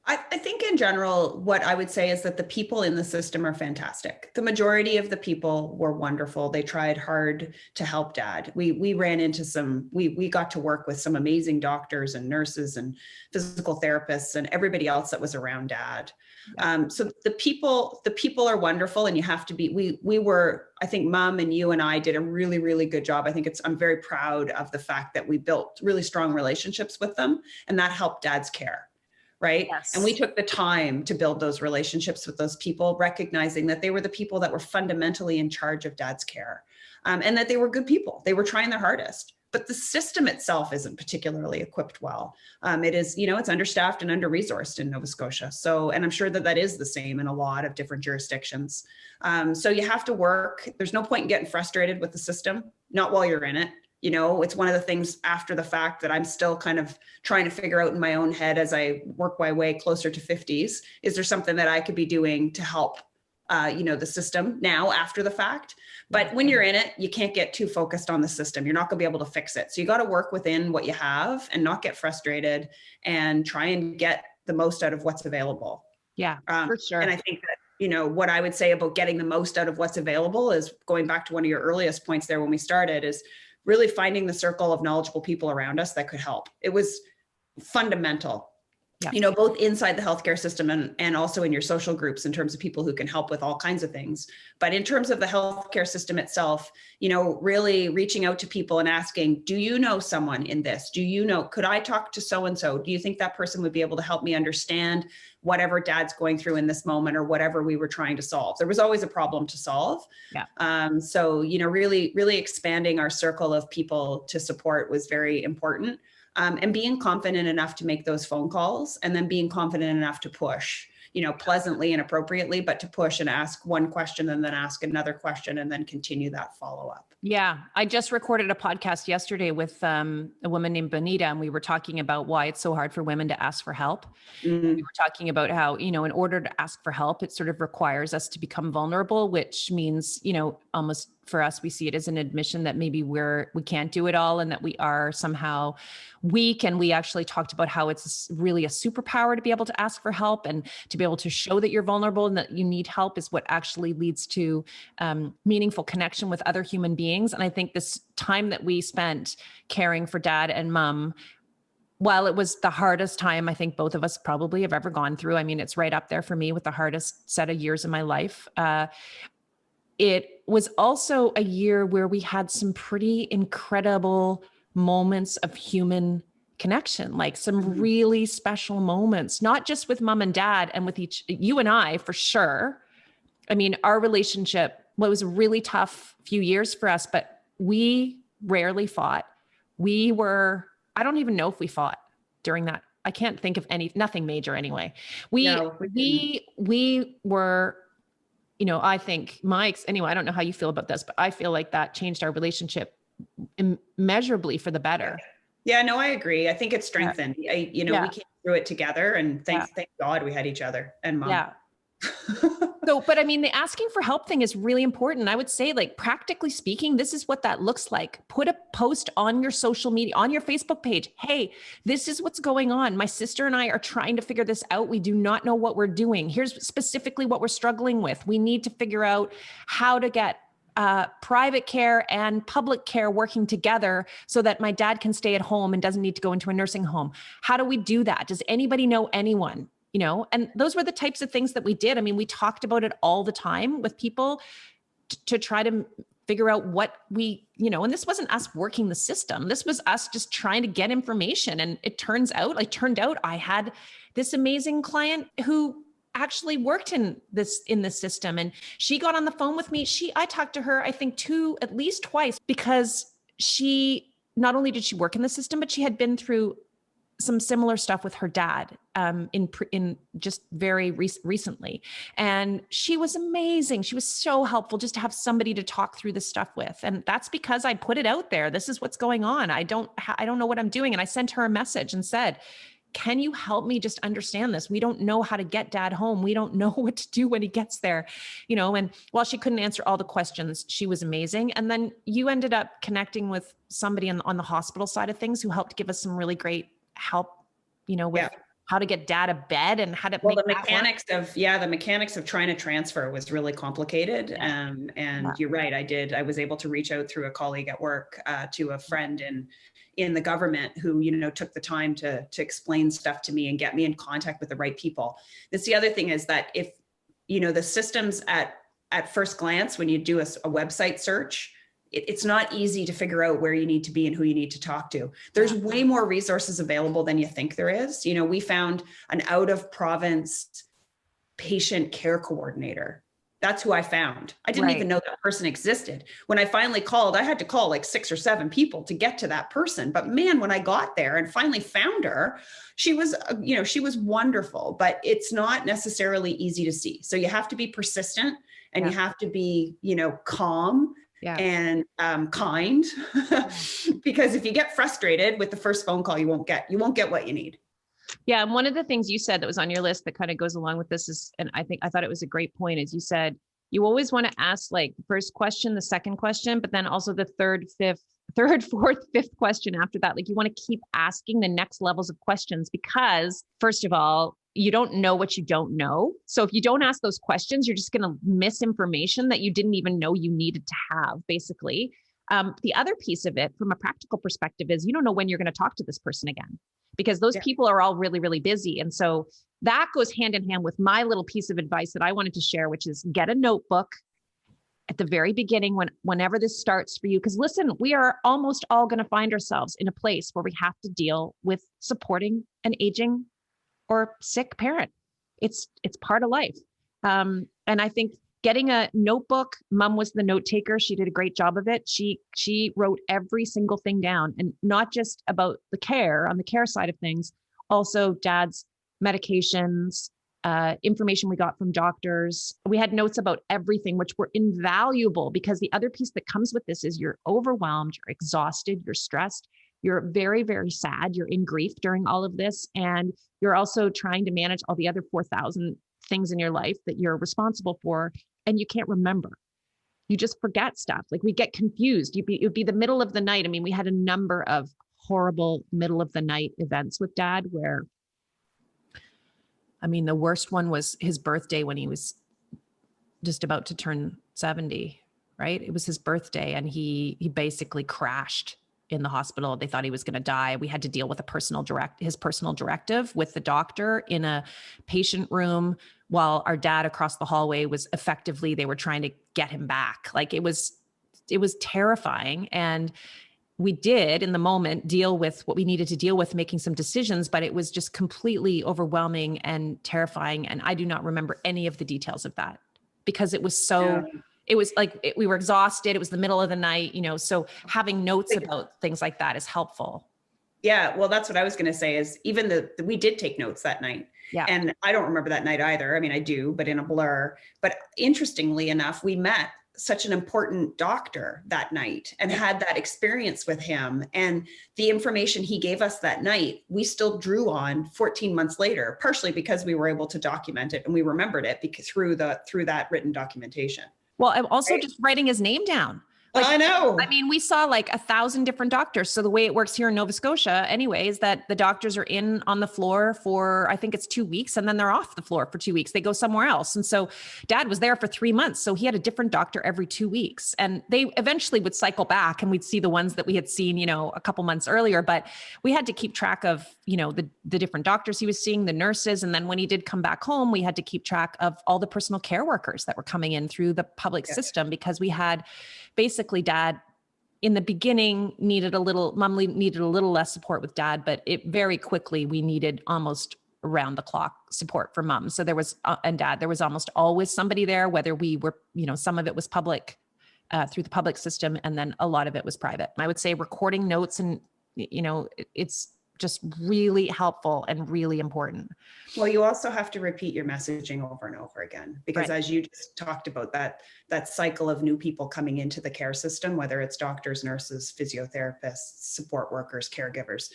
I think in general, what I would say is that the people in the system are fantastic. The majority of the people were wonderful. They tried hard to help Dad. We ran into we got to work with some amazing doctors and nurses and physical therapists and everybody else that was around Dad. So the people are wonderful, and you have to be, I think Mom and you and I did a really, really good job. I'm very proud of the fact that we built really strong relationships with them, and that helped Dad's care. Right. Yes. And we took the time to build those relationships with those people, recognizing that they were the people that were fundamentally in charge of Dad's care, and that they were good people. They were trying their hardest, but the system itself isn't particularly equipped well. It is, it's understaffed and under-resourced in Nova Scotia. So, and I'm sure that is the same in a lot of different jurisdictions. So you have to work. There's no point in getting frustrated with the system, not while you're in it. It's one of the things after the fact that I'm still kind of trying to figure out in my own head as I work my way closer to 50s. Is there something that I could be doing to help, the system now after the fact? But when you're in it, you can't get too focused on the system. You're not going to be able to fix it. So you got to work within what you have and not get frustrated and try and get the most out of what's available. Yeah, for sure. And I think that, what I would say about getting the most out of what's available is going back to one of your earliest points there when we started, is really finding the circle of knowledgeable people around us that could help. It was fundamental, both inside the healthcare system and also in your social groups in terms of people who can help with all kinds of things. But in terms of the healthcare system itself, really reaching out to people and asking, do you know someone in this? Could I talk to so-and-so? Do you think that person would be able to help me understand whatever Dad's going through in this moment, or whatever we were trying to solve? There was always a problem to solve. Yeah. So, really, really expanding our circle of people to support was very important. And being confident enough to make those phone calls, and then being confident enough to push, pleasantly and appropriately, but to push and ask one question and then ask another question and then continue that follow-up. Yeah. I just recorded a podcast yesterday with a woman named Bonita, and we were talking about why it's so hard for women to ask for help. Mm-hmm. We were talking about how, in order to ask for help, it sort of requires us to become vulnerable, which means, almost for us, we see it as an admission that maybe we can't do it all and that we are somehow weak. And we actually talked about how it's really a superpower to be able to ask for help and to be able to show that you're vulnerable and that you need help is what actually leads to meaningful connection with other human beings. And I think this time that we spent caring for dad and mom, while it was the hardest time I think both of us probably have ever gone through, I mean, it's right up there for me with the hardest set of years in my life. It was also a year where we had some pretty incredible moments of human connection, like some really special moments, not just with mom and dad and with you and I for sure. I mean, our relationship, well, it was a really tough few years for us, but we rarely fought. I don't even know if we fought during that. I can't think of nothing major anyway. We were, I think anyway, I don't know how you feel about this, but I feel like that changed our relationship immeasurably for the better. Yeah, no, I agree. I think it strengthened. We came through it together, and thank God we had each other and mom. Yeah. So, but I mean, the asking for help thing is really important. I would say, like, practically speaking, this is what that looks like. Put a post on your social media, on your Facebook page. Hey, this is what's going on. My sister and I are trying to figure this out. We do not know what we're doing. Here's specifically what we're struggling with. We need to figure out how to get private care and public care working together so that my dad can stay at home and doesn't need to go into a nursing home. How do we do that? Does anybody know anyone? And those were the types of things that we did. I mean, we talked about it all the time with people to try to figure out what and this wasn't us working the system. This was us just trying to get information. And it turned out I had this amazing client who actually worked in this system. And she got on the phone with me. I talked to her, I think at least twice, because not only did she work in the system, but she had been through some similar stuff with her dad in just very recently. And she was amazing. She was so helpful just to have somebody to talk through this stuff with. And that's because I put it out there. This is what's going on. I don't know what I'm doing. And I sent her a message and said, can you help me just understand this? We don't know how to get dad home. We don't know what to do when he gets there, and while she couldn't answer all the questions, she was amazing. And then you ended up connecting with somebody on the hospital side of things who helped give us some really great help, with how to get dad a bed and how to make the mechanics of trying to transfer was really complicated. You're right. I was able to reach out through a colleague at work to a friend in the government who, took the time to explain stuff to me and get me in contact with the right people. That's the other thing is that if, the systems at first glance, when you do a website search, it's not easy to figure out where you need to be and who you need to talk to. There's way more resources available than you think there is. We found an out of province patient care coordinator. That's who I found. I didn't even know that person existed. When I finally called, I had to call like 6 or 7 people to get to that person. But man, when I got there and finally found her, she was, she was wonderful, but it's not necessarily easy to see. So you have to be persistent and you have to be, calm. And kind, because if you get frustrated with the first phone call, you won't get what you need. Yeah. And one of the things you said that was on your list that kind of goes along with this is, and I thought it was a great point, is you said, you always want to ask like the first question, the second question, but then also the third, fourth, fifth question after that. Like you want to keep asking the next levels of questions because first of all, you don't know what you don't know. So if you don't ask those questions, you're just going to miss information that you didn't even know you needed to have, basically. The other piece of it from a practical perspective is you don't know when you're going to talk to this person again because those people are all really, really busy. And so that goes hand in hand with my little piece of advice that I wanted to share, which is get a notebook at the very beginning, whenever this starts for you. Because listen, we are almost all going to find ourselves in a place where we have to deal with supporting an aging or sick parent. It's part of life. And I think getting a notebook, mom was the note taker. She did a great job of it. She wrote every single thing down, and not just about the care on the care side of things, also dad's medications, information we got from doctors. We had notes about everything, which were invaluable because the other piece that comes with this is you're overwhelmed, you're exhausted, you're stressed, you're very, very sad, you're in grief during all of this. And you're also trying to manage all the other 4,000 things in your life that you're responsible for, and you can't remember. you just forget stuff. Like we get confused. It would be the middle of the night. I mean, we had a number of horrible middle of the night events with dad where, I mean, the worst one was his birthday when he was just about to turn 70, right? It was his birthday and he basically crashed in the hospital. They thought he was going to die. We had to deal with his personal directive with the doctor in a patient room while our dad across the hallway was effectively, they were trying to get him back. Like it was terrifying. And we did in the moment deal with what we needed to deal with, making some decisions, but it was just completely overwhelming and terrifying. And I do not remember any of the details of that because it was so, it was like, we were exhausted. It was the middle of the night, so having notes about things like that is helpful. Yeah. Well, that's what I was going to say is even we did take notes that night. Yeah. And I don't remember that night either. I mean, I do, but in a blur. But interestingly enough, we met such an important doctor that night and had that experience with him. And the information he gave us that night, we still drew on 14 months later, partially because we were able to document it and we remembered it because through that written documentation. Well, I'm also just writing his name down. Like, I know. I mean, we saw like 1,000 different doctors. So the way it works here in Nova Scotia anyway, is that the doctors are in on the floor for, I think it's 2 weeks, and then they're off the floor for 2 weeks. They go somewhere else. And so dad was there for 3 months. So he had a different doctor every 2 weeks, and they eventually would cycle back and we'd see the ones that we had seen, a couple months earlier, but we had to keep track of, the different doctors he was seeing, the nurses. And then when he did come back home, we had to keep track of all the personal care workers that were coming in through the public system, because we had basically dad in the beginning needed a little less support with dad, but it very quickly, we needed almost around the clock support for mom. So there was, and dad, there was almost always somebody there, whether we were, some of it was public through the public system. And then a lot of it was private. I would say recording notes and, it's just really helpful and really important. Well, you also have to repeat your messaging over and over again, because as you just talked about that cycle of new people coming into the care system, whether it's doctors, nurses, physiotherapists, support workers, caregivers,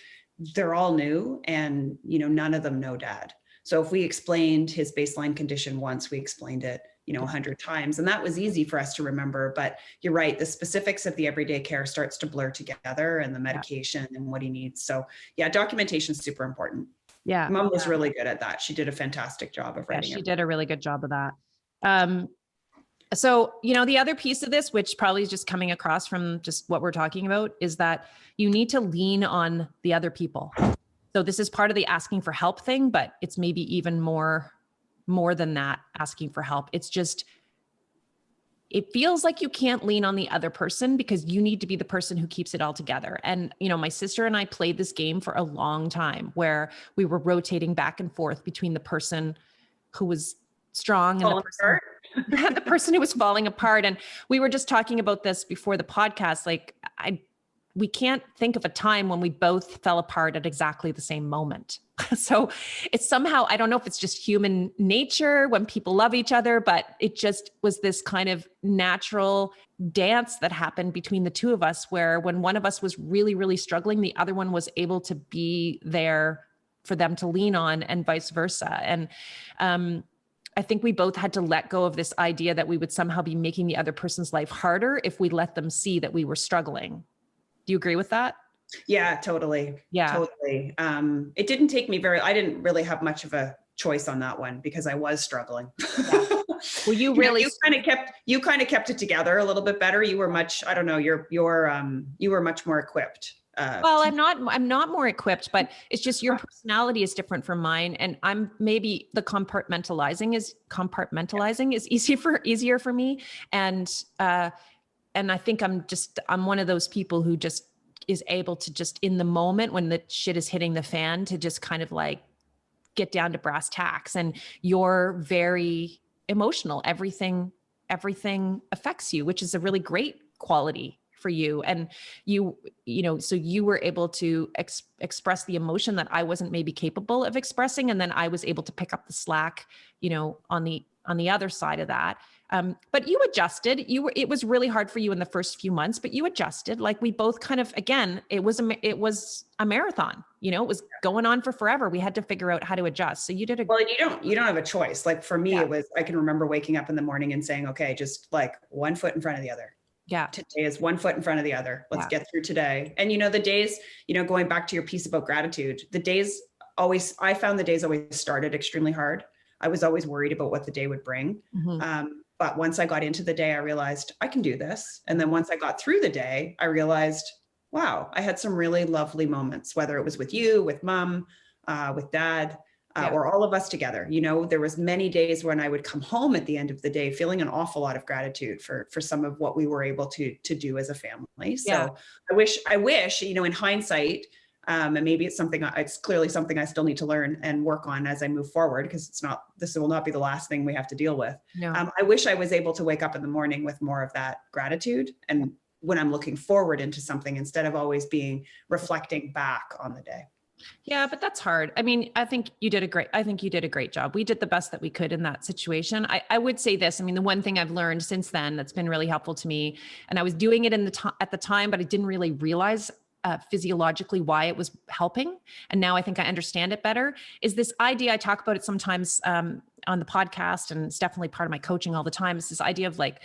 they're all new and, none of them know dad. So if we explained his baseline condition once, we explained it, 100 times, and that was easy for us to remember. But you're right, the specifics of the everyday care starts to blur together, and the medication and what he needs. So documentation is super important. Yeah. Mom was really good at that. She did a fantastic job of writing. She did a really good job of that. So, the other piece of this, which probably is just coming across from just what we're talking about, is that you need to lean on the other people. So this is part of the asking for help thing, but it's maybe even more than that, asking for help. It's just, it feels like you can't lean on the other person because you need to be the person who keeps it all together. And, my sister and I played this game for a long time where we were rotating back and forth between the person who was strong and the person who was falling apart. And we were just talking about this before the podcast. Like we can't think of a time when we both fell apart at exactly the same moment. So it's somehow, I don't know if it's just human nature when people love each other, but it just was this kind of natural dance that happened between the two of us, where when one of us was really, really struggling, the other one was able to be there for them to lean on, and vice versa. And I think we both had to let go of this idea that we would somehow be making the other person's life harder if we let them see that we were struggling. Do you agree with that? Yeah, totally. Yeah, totally. It didn't take me I didn't really have much of a choice on that one because I was struggling. Yeah. Well, you really, you kind of kept it together a little bit better. You were much, I don't know, you were much more equipped. Well, I'm not more equipped, but it's just your personality is different from mine. And I'm maybe the compartmentalizing is easier for me. And I think I'm one of those people who just is able to just in the moment when the shit is hitting the fan to just kind of like get down to brass tacks. And you're very emotional. Everything affects you, which is a really great quality for you. And so you were able to express the emotion that I wasn't maybe capable of expressing. And then I was able to pick up the slack, on the other side of that. But you adjusted. It was really hard for you in the first few months, but you adjusted. Like we both kind of, again, it was a marathon, it was going on for forever. We had to figure out how to adjust. So you did well, you don't have a choice. Like for me, Yeah. it was, I can remember waking up in the morning and saying, okay, just like one foot in front of the other. Yeah. Today is one foot in front of the other. Let's get through today. And the days, going back to your piece about gratitude, I found the days always started extremely hard. I was always worried about what the day would bring. Mm-hmm. But once I got into the day, I realized I can do this. And then once I got through the day, I realized, wow, I had some really lovely moments, whether it was with you, with mom, with dad, or all of us together. There was many days when I would come home at the end of the day feeling an awful lot of gratitude for some of what we were able to do as a family. So I wish, in hindsight, and maybe it's clearly something I still need to learn and work on as I move forward, because this will not be the last thing we have to deal with. No. I wish I was able to wake up in the morning with more of that gratitude, and when I'm looking forward into something, instead of always reflecting back on the day. Yeah, but that's hard. I mean, I think you did a great job. We did the best that we could in that situation. I would say this. I mean, the one thing I've learned since then that's been really helpful to me, and I was doing it at the time, but I didn't really realize physiologically why it was helping. And now I think I understand it better, is this idea. I talk about it sometimes on the podcast, and it's definitely part of my coaching all the time. It's this idea of like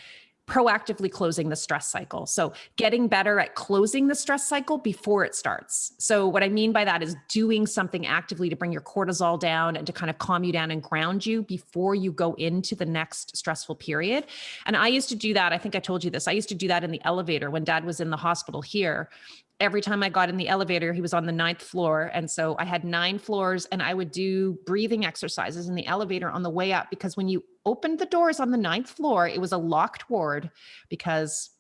proactively closing the stress cycle. So getting better at closing the stress cycle before it starts. So what I mean by that is doing something actively to bring your cortisol down and to kind of calm you down and ground you before you go into the next stressful period. And I used to do that. I think I told you this. I used to do that in the elevator when Dad was in the hospital here. Every time I got in the elevator, he was on the 9th floor. And so I had 9 floors, and I would do breathing exercises in the elevator on the way up, because when you opened the doors on the 9th floor, it was a locked ward, because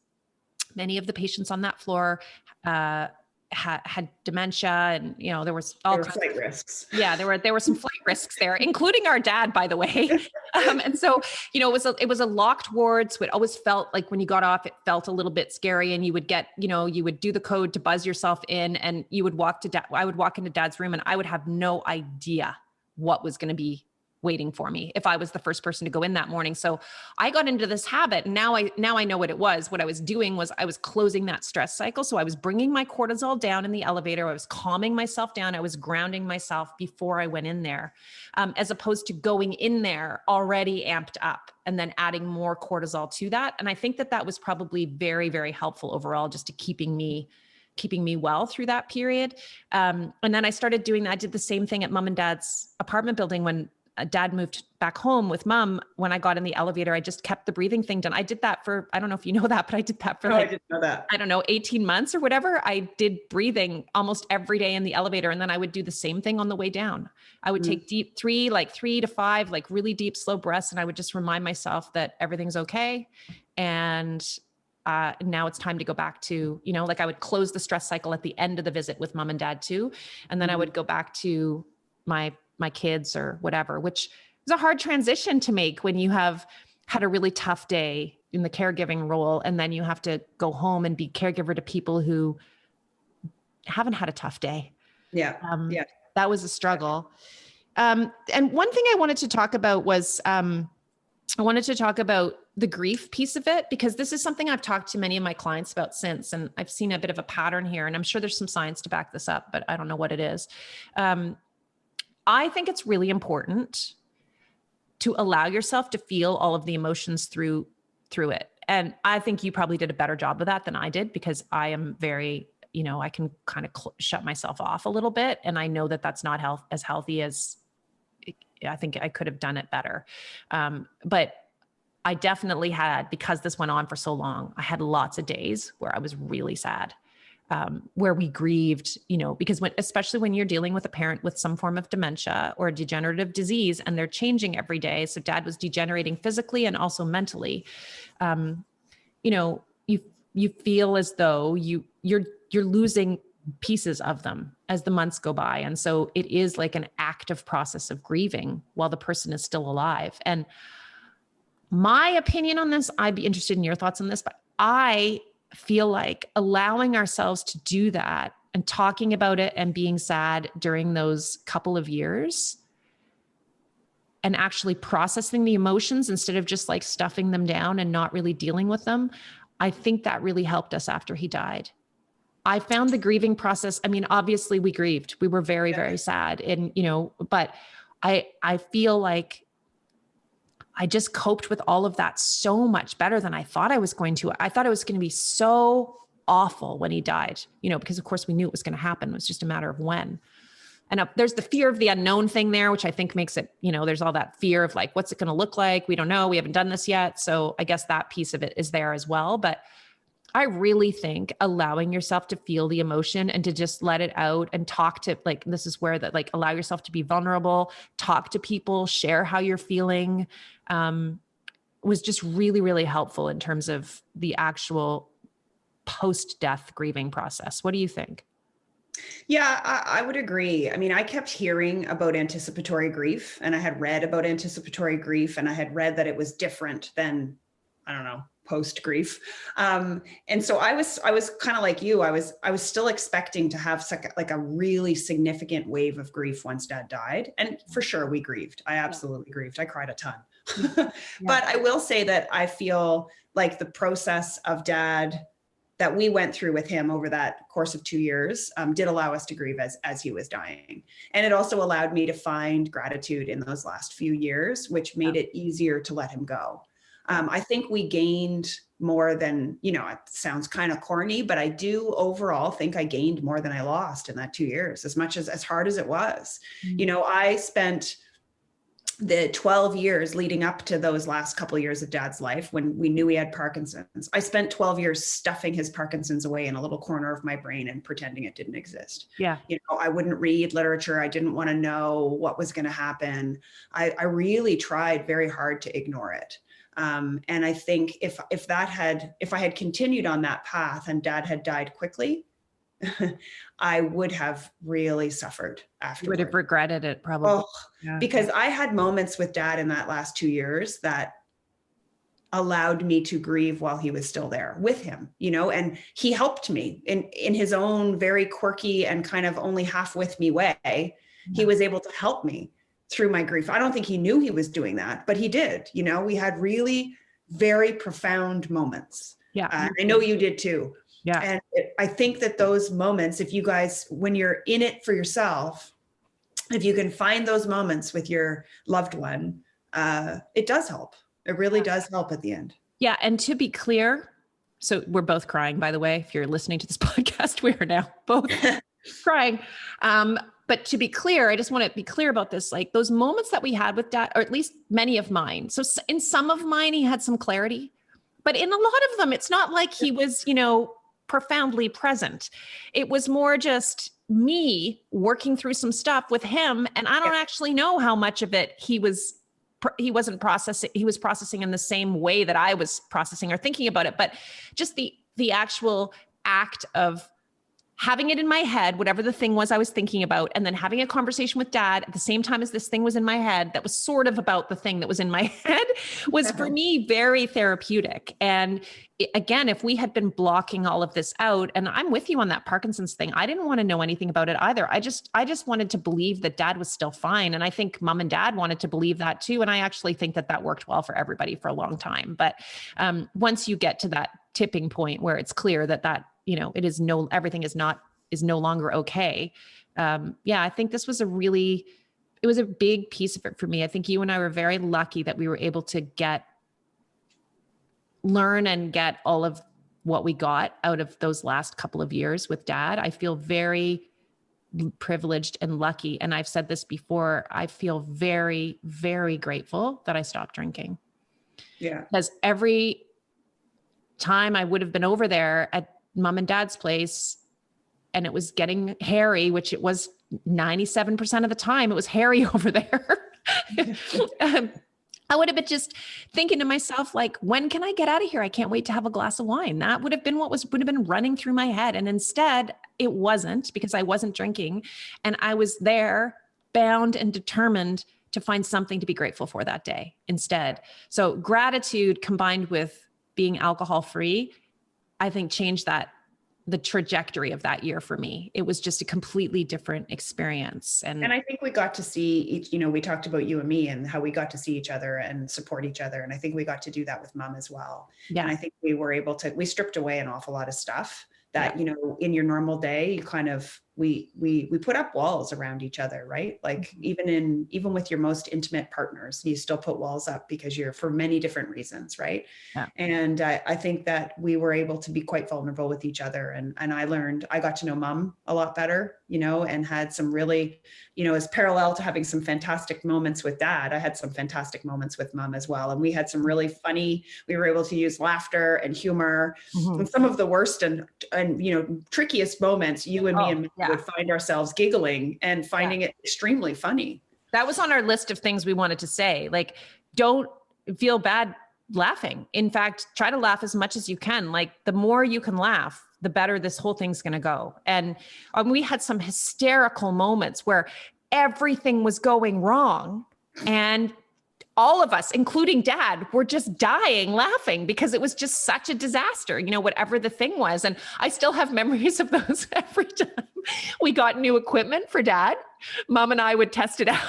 many of the patients on that floor had dementia, and there was all kinds of flight risks. Yeah, there were some flight risks there, including our dad, by the way. And so it was a locked ward, so it always felt like when you got off, it felt a little bit scary, and you would get you would do the code to buzz yourself in, and you would I would walk into Dad's room, and I would have no idea what was going to be waiting for me if I was the first person to go in that morning. So I got into this habit. And now I know what it was. What I was doing was I was closing that stress cycle. So I was bringing my cortisol down in the elevator. I was calming myself down. I was grounding myself before I went in there, as opposed to going in there already amped up and then adding more cortisol to that. And I think that was probably very, very helpful overall, just to keeping me well through that period. And then I started doing that. I did the same thing at Mom and Dad's apartment building when Dad moved back home with Mom. When I got in the elevator, I just kept the breathing thing done. I did that for, I don't know if you know that, but I did that for I didn't know that. I don't know, 18 months or whatever. I did breathing almost every day in the elevator. And then I would do the same thing on the way down. I would take deep 3 to 5, really deep, slow breaths. And I would just remind myself that everything's okay. And now it's time to go back to, I would close the stress cycle at the end of the visit with Mom and Dad too. And then I would go back to my kids or whatever, which is a hard transition to make when you have had a really tough day in the caregiving role. And then you have to go home and be caregiver to people who haven't had a tough day. Yeah. That was a struggle. And one thing I wanted to talk about was, I wanted to talk about the grief piece of it, because this is something I've talked to many of my clients about since, and I've seen a bit of a pattern here, and I'm sure there's some science to back this up, but I don't know what it is. I think it's really important to allow yourself to feel all of the emotions through it. And I think you probably did a better job of that than I did, because I am very, I can kind of shut myself off a little bit. And I know that that's not as healthy as I think I could have done it better. But I definitely had, because this went on for so long, I had lots of days where I was really sad. Where we grieved, because especially when you're dealing with a parent with some form of dementia or a degenerative disease, and they're changing every day. So Dad was degenerating physically and also mentally. You feel as though you're losing pieces of them as the months go by. And so it is like an active process of grieving while the person is still alive. And my opinion on this, I'd be interested in your thoughts on this, but I feel like allowing ourselves to do that and talking about it and being sad during those couple of years and actually processing the emotions instead of just like stuffing them down and not really dealing with them. I think that really helped us after he died. I found the grieving process. I mean, obviously we grieved. We were very, very sad. And, but I feel like I just coped with all of that so much better than I thought I was going to. I thought it was going to be so awful when he died, because of course we knew it was going to happen. It was just a matter of when. And there's the fear of the unknown thing there, which I think makes it, there's all that fear of like, what's it going to look like? We don't know. We haven't done this yet. So I guess that piece of it is there as well. But I really think allowing yourself to feel the emotion and to just let it out and talk to, like, this is where that, like, allow yourself to be vulnerable, talk to people, share how you're feeling, was just really, really helpful in terms of the actual post-death grieving process. What do you think? Yeah, I would agree. I mean, I kept hearing about anticipatory grief, and I had read about anticipatory grief, and I had read that it was different than, I don't know, post grief. And so I was kind of like you. I was still expecting to have like a really significant wave of grief once Dad died. And for sure we grieved. I absolutely grieved. I cried a ton. But I will say that I feel like the process of Dad that we went through with him over that course of 2 years did allow us to grieve as he was dying. And it also allowed me to find gratitude in those last few years, which made it easier to let him go. I think we gained more than, it sounds kind of corny, but I do overall think I gained more than I lost in that 2 years, as hard as it was. Mm-hmm. I spent the 12 years leading up to those last couple of years of Dad's life when we knew he had Parkinson's. I spent 12 years stuffing his Parkinson's away in a little corner of my brain and pretending it didn't exist. Yeah. I wouldn't read literature. I didn't want to know what was going to happen. I really tried very hard to ignore it. And I think if I had continued on that path and Dad had died quickly, I would have really suffered afterwards. You would have regretted it probably. Because I had moments with Dad in that last 2 years that allowed me to grieve while he was still there with him, and he helped me in his own very quirky and kind of only half with me way. Yeah. He was able to help me through my grief. I don't think he knew he was doing that, but he did. We had really very profound moments. Yeah. I know you did too. Yeah. And I think that those moments, if you guys, when you're in it for yourself, if you can find those moments with your loved one, it does help. It really does help at the end. Yeah. And to be clear, so we're both crying, by the way, if you're listening to this podcast, we are now both crying. But to be clear, I just want to be clear about this, like those moments that we had with Dad, or at least many of mine. So in some of mine, he had some clarity, but in a lot of them, it's not like he was, profoundly present. It was more just me working through some stuff with him. And I don't actually know how much of it he wasn't processing. He was processing in the same way that I was processing or thinking about it, but just the actual act of having it in my head, whatever the thing was I was thinking about, and then having a conversation with Dad at the same time as this thing was in my head that was sort of about the thing that was in my head was for me very therapeutic. And again, if we had been blocking all of this out, and I'm with you on that Parkinson's thing, I didn't want to know anything about it either. I just wanted to believe that Dad was still fine. And I think Mom and Dad wanted to believe that too. And I actually think that worked well for everybody for a long time. But once you get to that tipping point where it's clear that everything is no longer okay. I think this was it was a big piece of it for me. I think you and I were very lucky that we were able to learn and get all of what we got out of those last couple of years with Dad. I feel very privileged and lucky. And I've said this before, I feel very, very grateful that I stopped drinking. Yeah. Because every time I would have been over there at Mom and Dad's place and it was getting hairy, which it was 97% of the time, it was hairy over there. I would have been just thinking to myself, like, when can I get out of here? I can't wait to have a glass of wine. That would have been would have been running through my head. And instead it wasn't, because I wasn't drinking. And I was there bound and determined to find something to be grateful for that day instead. So gratitude combined with being alcohol free, I think changed that the trajectory of that year for me. It was just a completely different experience. And I think we got to see each, we talked about you and me and how we got to see each other and support each other. And I think we got to do that with Mom as well. yeah, And I think we were able to, we stripped away an awful lot of stuff that, in your normal day, you kind of, we put up walls around each other, right? Like even with your most intimate partners, you still put walls up because you're for many different reasons, right? Yeah. And I think that we were able to be quite vulnerable with each other. And I got to know Mom a lot better, and had some really, as parallel to having some fantastic moments with Dad, I had some fantastic moments with Mom as well. And we had some really funny, we were able to use laughter and humor. And some of the worst and trickiest moments, you and me and would find ourselves giggling and finding it extremely funny. That was on our list of things we wanted to say. Like, don't feel bad laughing. In fact, try to laugh as much as you can. Like, the more you can laugh, the better this whole thing's going to go. And we had some hysterical moments where everything was going wrong. And all of us, including Dad, were just dying laughing because it was just such a disaster, whatever the thing was. And I still have memories of those every time we got new equipment for Dad. Mom and I would test it out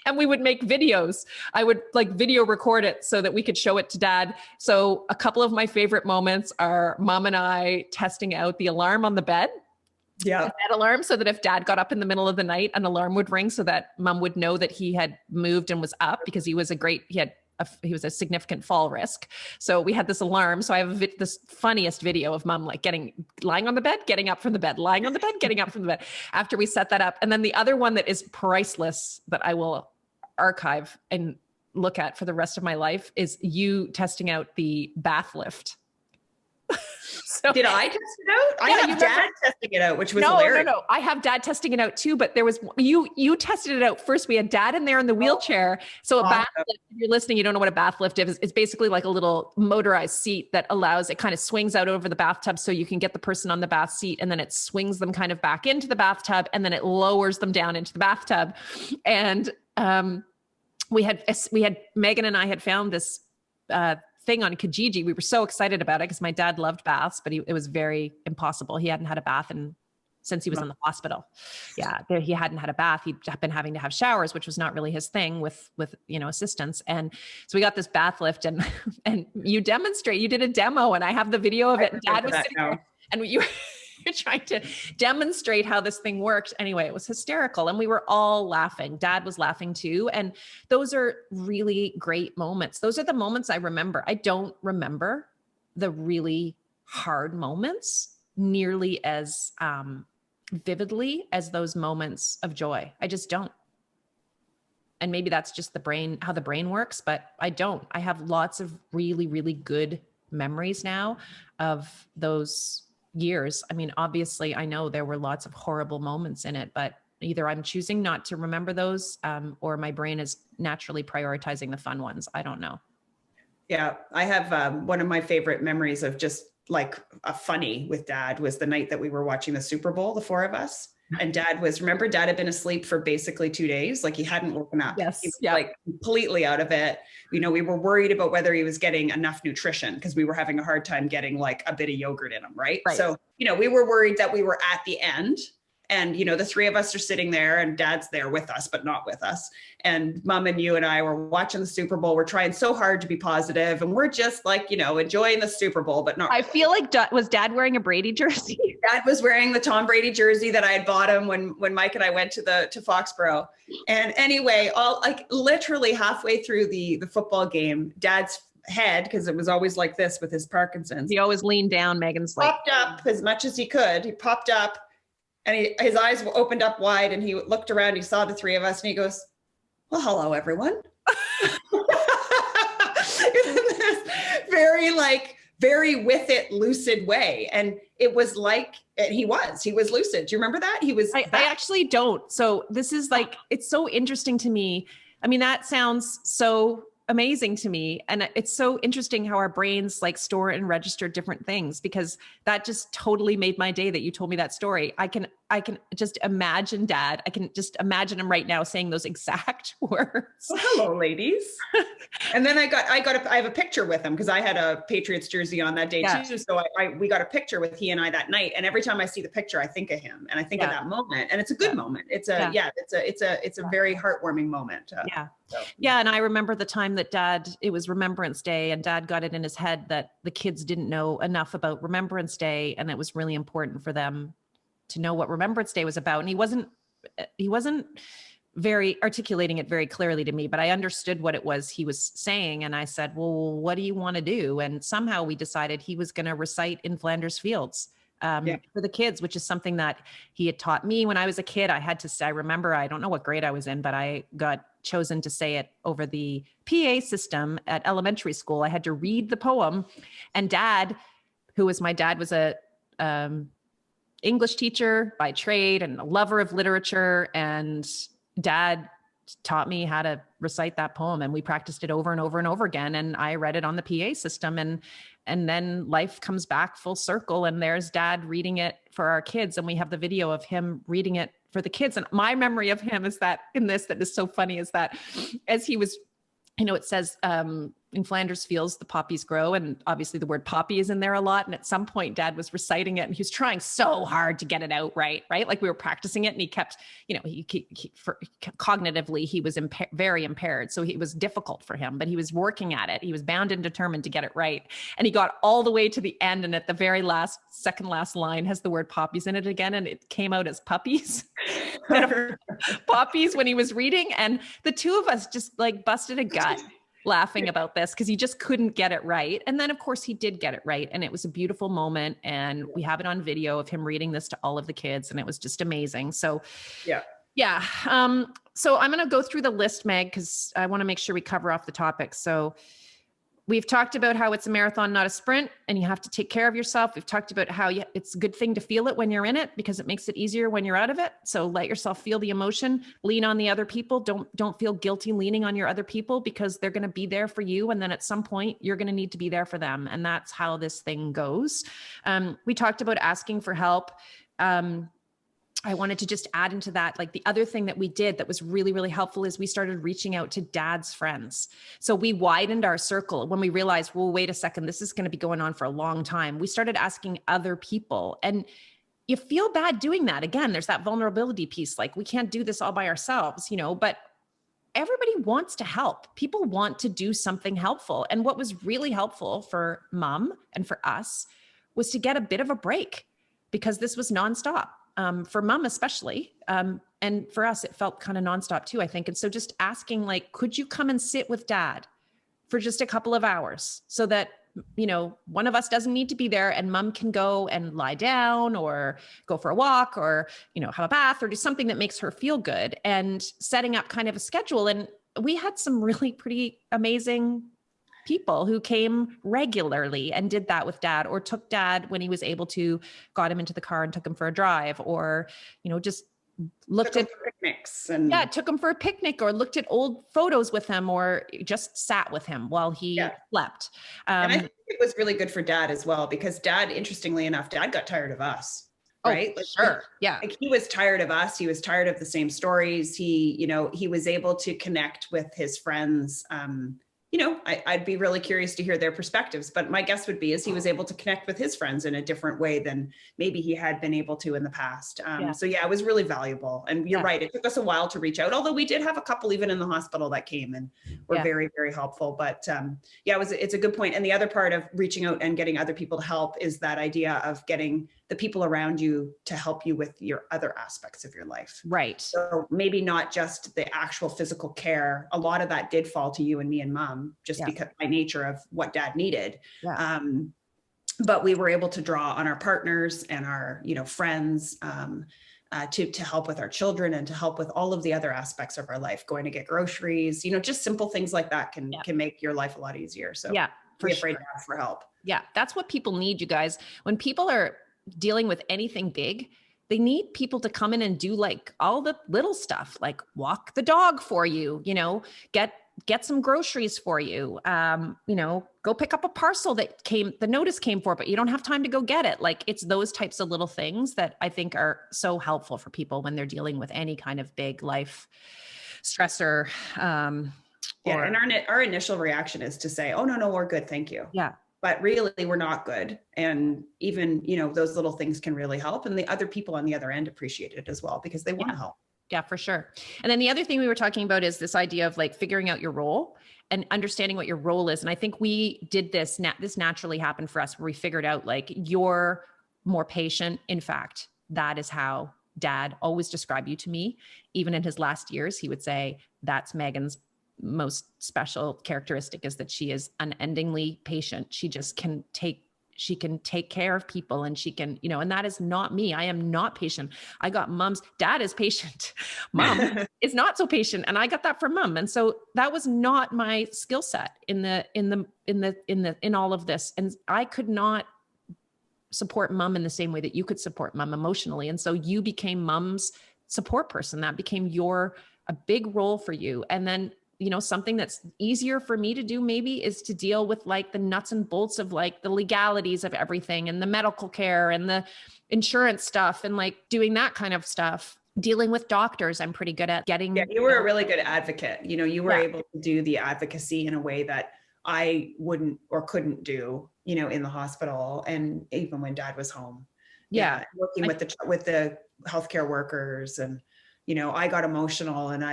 and we would make videos. I would video record it so that we could show it to Dad. So a couple of my favorite moments are Mom and I testing out the alarm on the bed. Yeah. That alarm, so that if Dad got up in the middle of the night, an alarm would ring so that Mom would know that he had moved and was up, because he was he was a significant fall risk. So we had this alarm. So I have this funniest video of Mom lying on the bed, getting up from the bed, lying on the bed, getting up from the bed after we set that up. And then the other one that is priceless that I will archive and look at for the rest of my life is you testing out the bath lift. So, did I test it out? I have Dad testing it out, which was hilarious. No. I have Dad testing it out too, but there was, you tested it out first. We had Dad in there in the wheelchair. So a bath lift, if you're listening, you don't know what a bath lift is. It's basically like a little motorized seat that allows, it kind of swings out over the bathtub so you can get the person on the bath seat, and then it swings them kind of back into the bathtub, and then it lowers them down into the bathtub. And we had Megan and I had found this thing on Kijiji. We were so excited about it because my dad loved baths, but it was very impossible. He hadn't had a bath since he was in the hospital. Yeah, he hadn't had a bath. He'd been having to have showers, which was not really his thing with assistance. And so we got this bath lift, and you did a demo, and I have the video of it. And Dad was sitting there, and you're trying to demonstrate how this thing worked. Anyway, it was hysterical, and we were all laughing. Dad was laughing too. And those are really great moments. Those are the moments I remember. I don't remember the really hard moments nearly as vividly as those moments of joy. I just don't. And maybe that's just how the brain works, but I don't. I have lots of really, really good memories now of those years. I mean, obviously, I know there were lots of horrible moments in it, but either I'm choosing not to remember those, or my brain is naturally prioritizing the fun ones. I don't know. Yeah, I have one of my favorite memories of just like a funny with Dad was the night that we were watching the Super Bowl, the four of us. And Dad had been asleep for basically 2 days. Like, he hadn't woken up. Yes. He was like completely out of it. We were worried about whether he was getting enough nutrition because we were having a hard time getting like a bit of yogurt in him. Right. So, we were worried that we were at the end. And, the three of us are sitting there, and Dad's there with us, but not with us. And Mom and you and I were watching the Super Bowl. We're trying so hard to be positive, and we're just like, enjoying the Super Bowl, but not. I feel like, was Dad wearing a Brady jersey? Dad was wearing the Tom Brady jersey that I had bought him when Mike and I went to Foxborough. And anyway, literally halfway through the football game, Dad's head, because it was always like this with his Parkinson's. He always leaned down, Megan's popped up as much as he could. He popped up. And his eyes opened up wide, and he looked around, he saw the three of us, and he goes, "Well, hello, everyone." In this very with it, lucid way. And it was he was lucid. Do you remember that? I actually don't. So this is it's so interesting to me. I mean, that sounds so amazing to me. And it's so interesting how our brains store and register different things, because that just totally made my day that you told me that story. I can just imagine Dad. I can just imagine him right now saying those exact words. Well, hello, ladies. And then I have a picture with him because I had a Patriots jersey on that day too. So we got a picture with he and I that night. And every time I see the picture, I think of him and I think of that moment. And it's a good moment. It's a very heartwarming moment. And I remember the time that Dad, it was Remembrance Day, and Dad got it in his head that the kids didn't know enough about Remembrance Day, and it was really important for them to know what Remembrance Day was about. And he wasn't very articulating it very clearly to me, but I understood what it was he was saying. And I said, well, what do you want to do? And somehow we decided he was going to recite in Flanders Fields for the kids, which is something that he had taught me when I was a kid. I remember, I don't know what grade I was in, but I got chosen to say it over the PA system at elementary school. I had to read the poem, and Dad, my dad was a English teacher by trade and a lover of literature, and Dad taught me how to recite that poem, and we practiced it over and over and over again. And I read it on the PA system, and then life comes back full circle, and there's Dad reading it for our kids. And we have the video of him reading it for the kids. And my memory of him is that that is so funny is that as he was, it says, in Flanders Fields, the poppies grow. And obviously the word poppy is in there a lot. And at some point Dad was reciting it, and he was trying so hard to get it out right? Like we were practicing it, and he kept, cognitively, he was very impaired. So it was difficult for him, but he was working at it. He was bound and determined to get it right. And he got all the way to the end. And at the very second last line has the word poppies in it again. And it came out as puppies. Poppies when he was reading. And the two of us just like busted a gut laughing about this because he just couldn't get it right. And then of course he did get it right. And it was a beautiful moment. And we have it on video of him reading this to all of the kids. And it was just amazing. So yeah. So I'm going to go through the list, Meg, because I want to make sure we cover off the topics. So we've talked about how it's a marathon, not a sprint, and you have to take care of yourself. We've talked about how it's a good thing to feel it when you're in it because it makes it easier when you're out of it. So let yourself feel the emotion, lean on the other people. Don't feel guilty leaning on your other people because they're going to be there for you. And then at some point you're going to need to be there for them. And that's how this thing goes. We talked about asking for help. I wanted to just add into that, like the other thing that we did that was really, really helpful is we started reaching out to Dad's friends. So we widened our circle when we realized, well, wait a second, this is going to be going on for a long time. We started asking other people, and you feel bad doing that. Again, there's that vulnerability piece. Like we can't do this all by ourselves, but everybody wants to help. People want to do something helpful. And what was really helpful for Mom and for us was to get a bit of a break because this was nonstop. For Mom especially, and for us, it felt kind of nonstop too, I think. And so just asking like, could you come and sit with Dad for just a couple of hours so that, one of us doesn't need to be there and Mom can go and lie down or go for a walk or, have a bath or do something that makes her feel good, and setting up kind of a schedule. And we had some really pretty amazing people who came regularly and did that with Dad, or took Dad when he was able to, got him into the car and took him for a drive, or, just looked at picnics and took him for a picnic, or looked at old photos with him, or just sat with him while he slept. And I think it was really good for Dad as well, because Dad, interestingly enough, Dad got tired of us. Right? Oh, sure. Yeah. Like he was tired of us. He was tired of the same stories. He was able to connect with his friends. I'd be really curious to hear their perspectives, but my guess would be is he was able to connect with his friends in a different way than maybe he had been able to in the past. So it was really valuable. And you're right. It took us a while to reach out, although we did have a couple even in the hospital that came and were very, very helpful. But it's a good point. And the other part of reaching out and getting other people to help is that idea of getting the people around you to help you with your other aspects of your life. Right. So maybe not just the actual physical care. A lot of that did fall to you and me and Mom, just because by nature of what Dad needed. Yeah. But we were able to draw on our partners and our, friends to help with our children and to help with all of the other aspects of our life, going to get groceries, just simple things like that can make your life a lot easier. So be afraid to ask for help. Yeah. That's what people need, you guys. When people are dealing with anything big, they need people to come in and do like all the little stuff, like walk the dog for you, get get some groceries for you, go pick up a parcel the notice came for, but you don't have time to go get it. Like, it's those types of little things that I think are so helpful for people when they're dealing with any kind of big life stressor. And our initial reaction is to say, oh, no, we're good. Thank you. Yeah. But really we're not good. And even, those little things can really help. And the other people on the other end appreciate it as well, because they want to help. Yeah, for sure. And then the other thing we were talking about is this idea of like figuring out your role and understanding what your role is. And I think we did this naturally happened for us, where we figured out like, you're more patient. In fact, that is how Dad always described you to me. Even in his last years, he would say, that's Megan's most special characteristic, is that she is unendingly patient. She just can take care of people, and she can, and that is not me. I am not patient. I got Mom's dad is patient. Mom is not so patient. And I got that from Mom. And so that was not my skill set in all of this. And I could not support Mom in the same way that you could support Mom emotionally. And so you became Mom's support person. That became a big role for you. And then, something that's easier for me to do maybe is to deal with like the nuts and bolts of like the legalities of everything, and the medical care and the insurance stuff, and like doing that kind of stuff. Dealing with doctors, I'm pretty good at getting. Yeah, you were a really good advocate. You were able to do the advocacy in a way that I wouldn't or couldn't do, in the hospital, and even when Dad was home. Yeah. Working with the healthcare workers, and I got emotional, and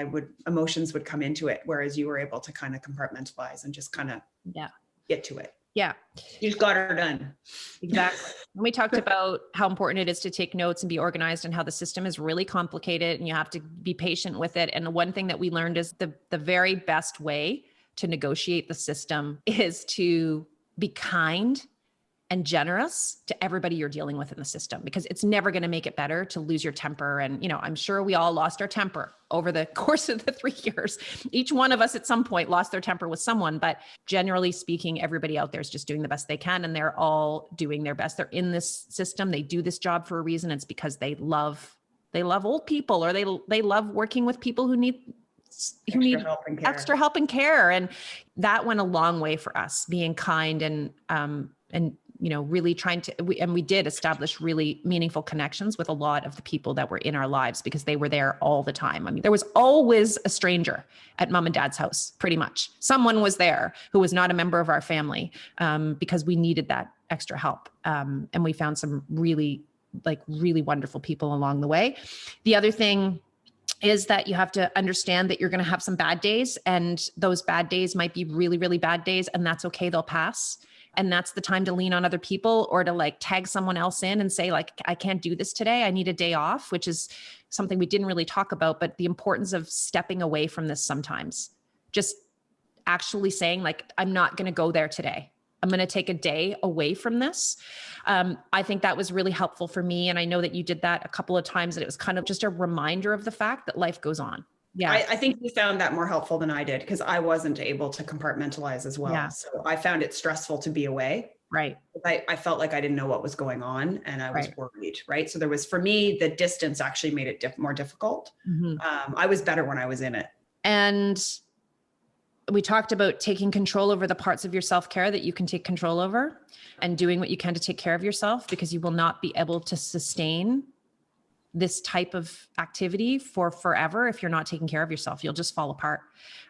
emotions would come into it. Whereas you were able to kind of compartmentalize and just kind of get to it. Yeah. You just got her done. Exactly. We talked about how important it is to take notes and be organized, and how the system is really complicated and you have to be patient with it. And the one thing that we learned is the very best way to negotiate the system is to be kind and generous to everybody you're dealing with in the system, because it's never going to make it better to lose your temper. And, I'm sure we all lost our temper over the course of the 3 years. Each one of us at some point lost their temper with someone, but generally speaking, everybody out there is just doing the best they can, and they're all doing their best. They're in this system. They do this job for a reason. It's because they love old people, or they love working with people who need extra help and care. And that went a long way for us, being kind and really trying to, we did establish really meaningful connections with a lot of the people that were in our lives, because they were there all the time. I mean, there was always a stranger at Mom and Dad's house, pretty much. Someone was there who was not a member of our family, because we needed that extra help. And we found some really wonderful people along the way. The other thing is that you have to understand that you're going to have some bad days, and those bad days might be really, really bad days, and that's okay. They'll pass. And that's the time to lean on other people, or to like tag someone else in and say like, I can't do this today. I need a day off, which is something we didn't really talk about, but the importance of stepping away from this sometimes. Just actually saying like, I'm not going to go there today. I'm going to take a day away from this. I think that was really helpful for me. And I know that you did that a couple of times, and it was kind of just a reminder of the fact that life goes on. Yeah. I think you found that more helpful than I did, because I wasn't able to compartmentalize as well. Yeah. So I found it stressful to be away. Right. I felt like I didn't know what was going on, and I was worried. Right. So there was, for me, the distance actually made it more difficult. Mm-hmm. I was better when I was in it. And we talked about taking control over the parts of your self-care that you can take control over, and doing what you can to take care of yourself, because you will not be able to sustain this type of activity for forever if you're not taking care of yourself. You'll just fall apart.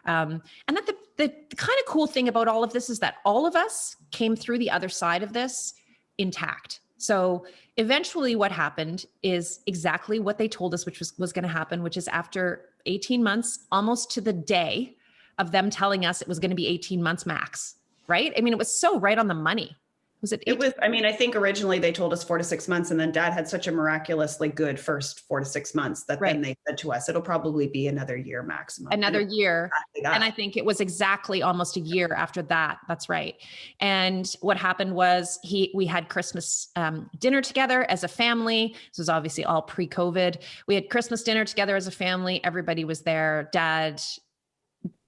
And that the kind of cool thing about all of this is that all of us came through the other side of this intact. So eventually what happened is exactly what they told us, which was going to happen, which is after 18 months, almost to the day of them telling us it was going to be 18 months max, right? I mean, it was so right on the money. It was, I think originally they told us 4 to 6 months, and then Dad had such a miraculously good first 4 to 6 months that then they said to us, it'll probably be another year maximum. Another year. And I think it was exactly almost a year after that. That's right. And what happened was we had Christmas dinner together as a family. This was obviously all pre-COVID. We had Christmas dinner together as a family. Everybody was there. Dad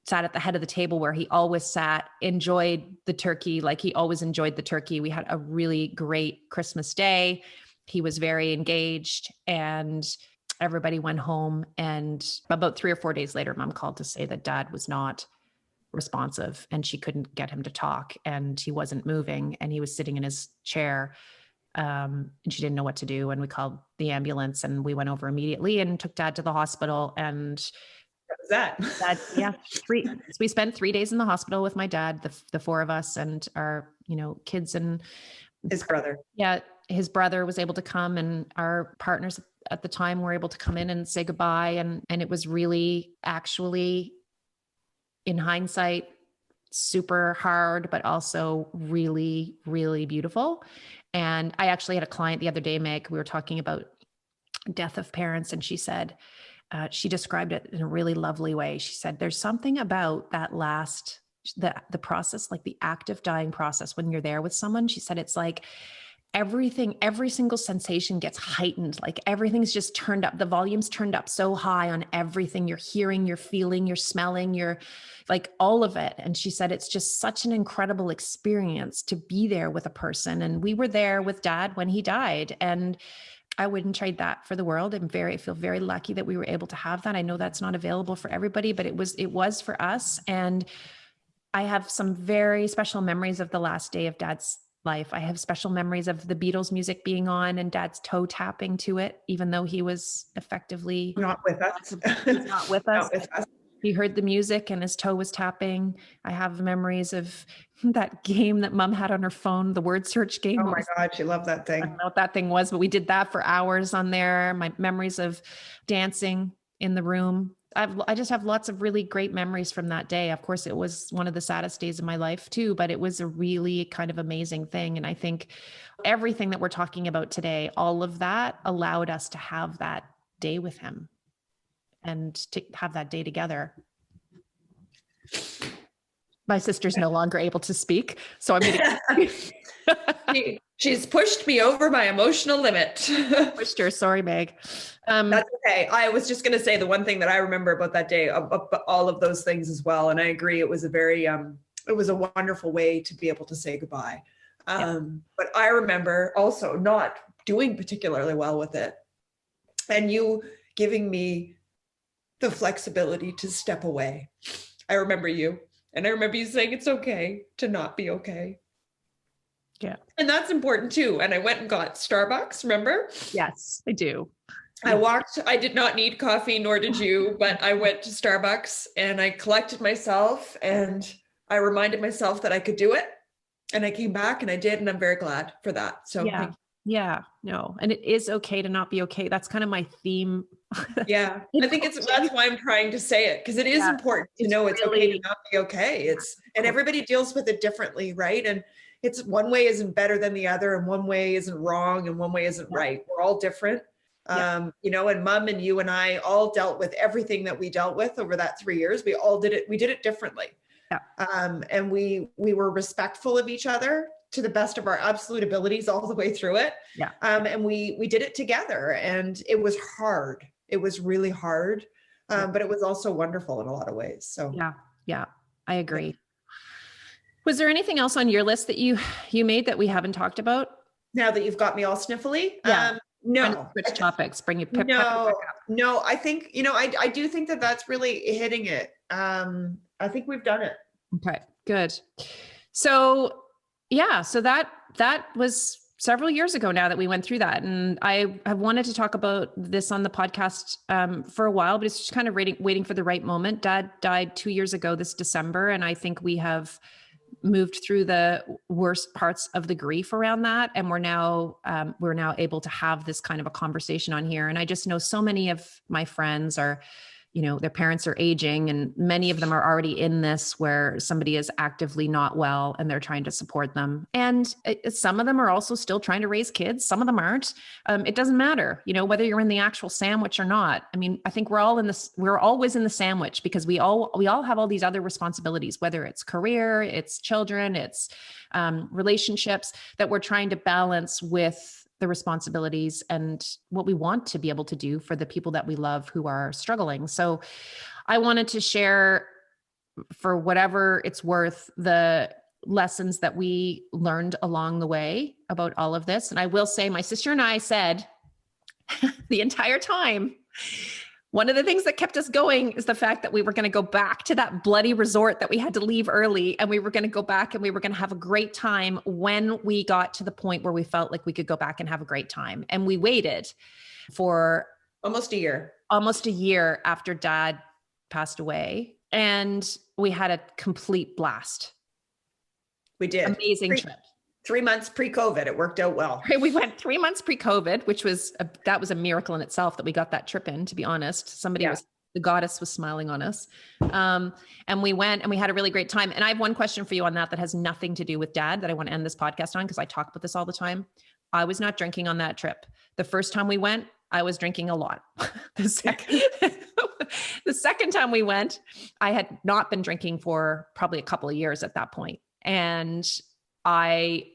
sat at the head of the table where he always sat, enjoyed the turkey. Like he always enjoyed the turkey. We had a really great Christmas day. He was very engaged, and everybody went home. And about 3 or 4 days later, Mom called to say that Dad was not responsive, and she couldn't get him to talk, and he wasn't moving, and he was sitting in his chair. And she didn't know what to do. And we called the ambulance, and we went over immediately and took dad to the hospital. And What was that? we spent 3 days in the hospital with my dad, the four of us, and our, kids, and His brother. Yeah. His brother was able to come, and our partners at the time were able to come in and say goodbye. And it was really, actually, in hindsight, super hard, but also really, really beautiful. And I actually had a client the other day, Meg, we were talking about death of parents, and she said, she described it in a really lovely way. She said, there's something about that the process, like the active dying process, when you're there with someone. She said, it's like everything, every single sensation gets heightened. Like everything's just turned up. The volume's turned up so high on everything. You're hearing, you're feeling, you're smelling, you're like all of it. And she said, it's just such an incredible experience to be there with a person. And we were there with dad when he died. And I wouldn't trade that for the world. I feel very lucky that we were able to have that. I know that's not available for everybody, but it was for us. And I have some very special memories of the last day of dad's life. I have special memories of the Beatles music being on and dad's toe tapping to it, even though he was effectively not with us. Not with us. He heard the music and his toe was tapping. I have memories of that game that mom had on her phone, the word search game. Oh my God, she loved that thing. I don't know what that thing was, but we did that for hours on there. My memories of dancing in the room. I just have lots of really great memories from that day. Of course, it was one of the saddest days of my life too, but it was a really kind of amazing thing. And I think everything that we're talking about today, all of that allowed us to have that day with him and to have that day together. My sister's no longer able to speak, so I'm going to... She's pushed me over my emotional limit. Pushed her. Sorry, Meg. That's okay. I was just going to say the one thing that I remember about that day, all of those things as well. And I agree. It was it was a wonderful way to be able to say goodbye. But I remember also not doing particularly well with it. And you giving me the flexibility to step away. I remember you. And I remember you saying it's okay to not be okay. Yeah. And that's important too. And I went and got Starbucks, remember? Yes, I do. I did not need coffee, nor did you, but I went to Starbucks and I collected myself and I reminded myself that I could do it. And I came back and I did. And I'm very glad for that. So yeah. Yeah, no. And it is okay to not be okay. That's kind of my theme. Yeah. I think that's why I'm trying to say it, because it is important to know it's okay to not be okay. And everybody deals with it differently, right? And it's one way isn't better than the other, and one way isn't wrong, and one way isn't right. We're all different. And mom and you and I all dealt with everything that we dealt with over that 3 years. We all did it. We did it differently. Yeah. And we were respectful of each other to the best of our absolute abilities all the way through it. Yeah. And we did it together, and it was hard. It was really hard. But it was also wonderful in a lot of ways. So yeah, I agree. Was there anything else on your list that you made that we haven't talked about? Now that you've got me all sniffly? Yeah. No. Switch topics, bring you No, I think, I do think that that's really hitting it. I think we've done it. Okay, good. So that was several years ago now that we went through that. And I have wanted to talk about this on the podcast for a while, but it's just kind of waiting for the right moment. Dad died 2 years ago this December. And I think we have moved through the worst parts of the grief around that. And we're now able to have this kind of a conversation on here. And I just know so many of my friends are, their parents are aging, and many of them are already in this where somebody is actively not well and they're trying to support them. And some of them are also still trying to raise kids. Some of them aren't. It doesn't matter, whether you're in the actual sandwich or not. I mean, I think we're always in the sandwich because we all have all these other responsibilities, whether it's career, it's children, it's relationships that we're trying to balance with the responsibilities and what we want to be able to do for the people that we love who are struggling. So I wanted to share, for whatever it's worth, the lessons that we learned along the way about all of this. And I will say, my sister and I said the entire time, One of the things that kept us going is the fact that we were going to go back to that bloody resort that we had to leave early. And we were going to go back and we were going to have a great time when we got to the point where we felt like we could go back and have a great time. And we waited for almost a year after Dad passed away. And we had a complete blast. We did. Amazing trip. 3 months pre-COVID. It worked out well. We went 3 months pre-COVID, which was that was a miracle in itself that we got that trip in, to be honest. The goddess was smiling on us. And we went and we had a really great time. And I have one question for you on that has nothing to do with Dad that I want to end this podcast on, because I talk about this all the time. I was not drinking on that trip. The first time we went, I was drinking a lot. The second time we went, I had not been drinking for probably a couple of years at that point. And I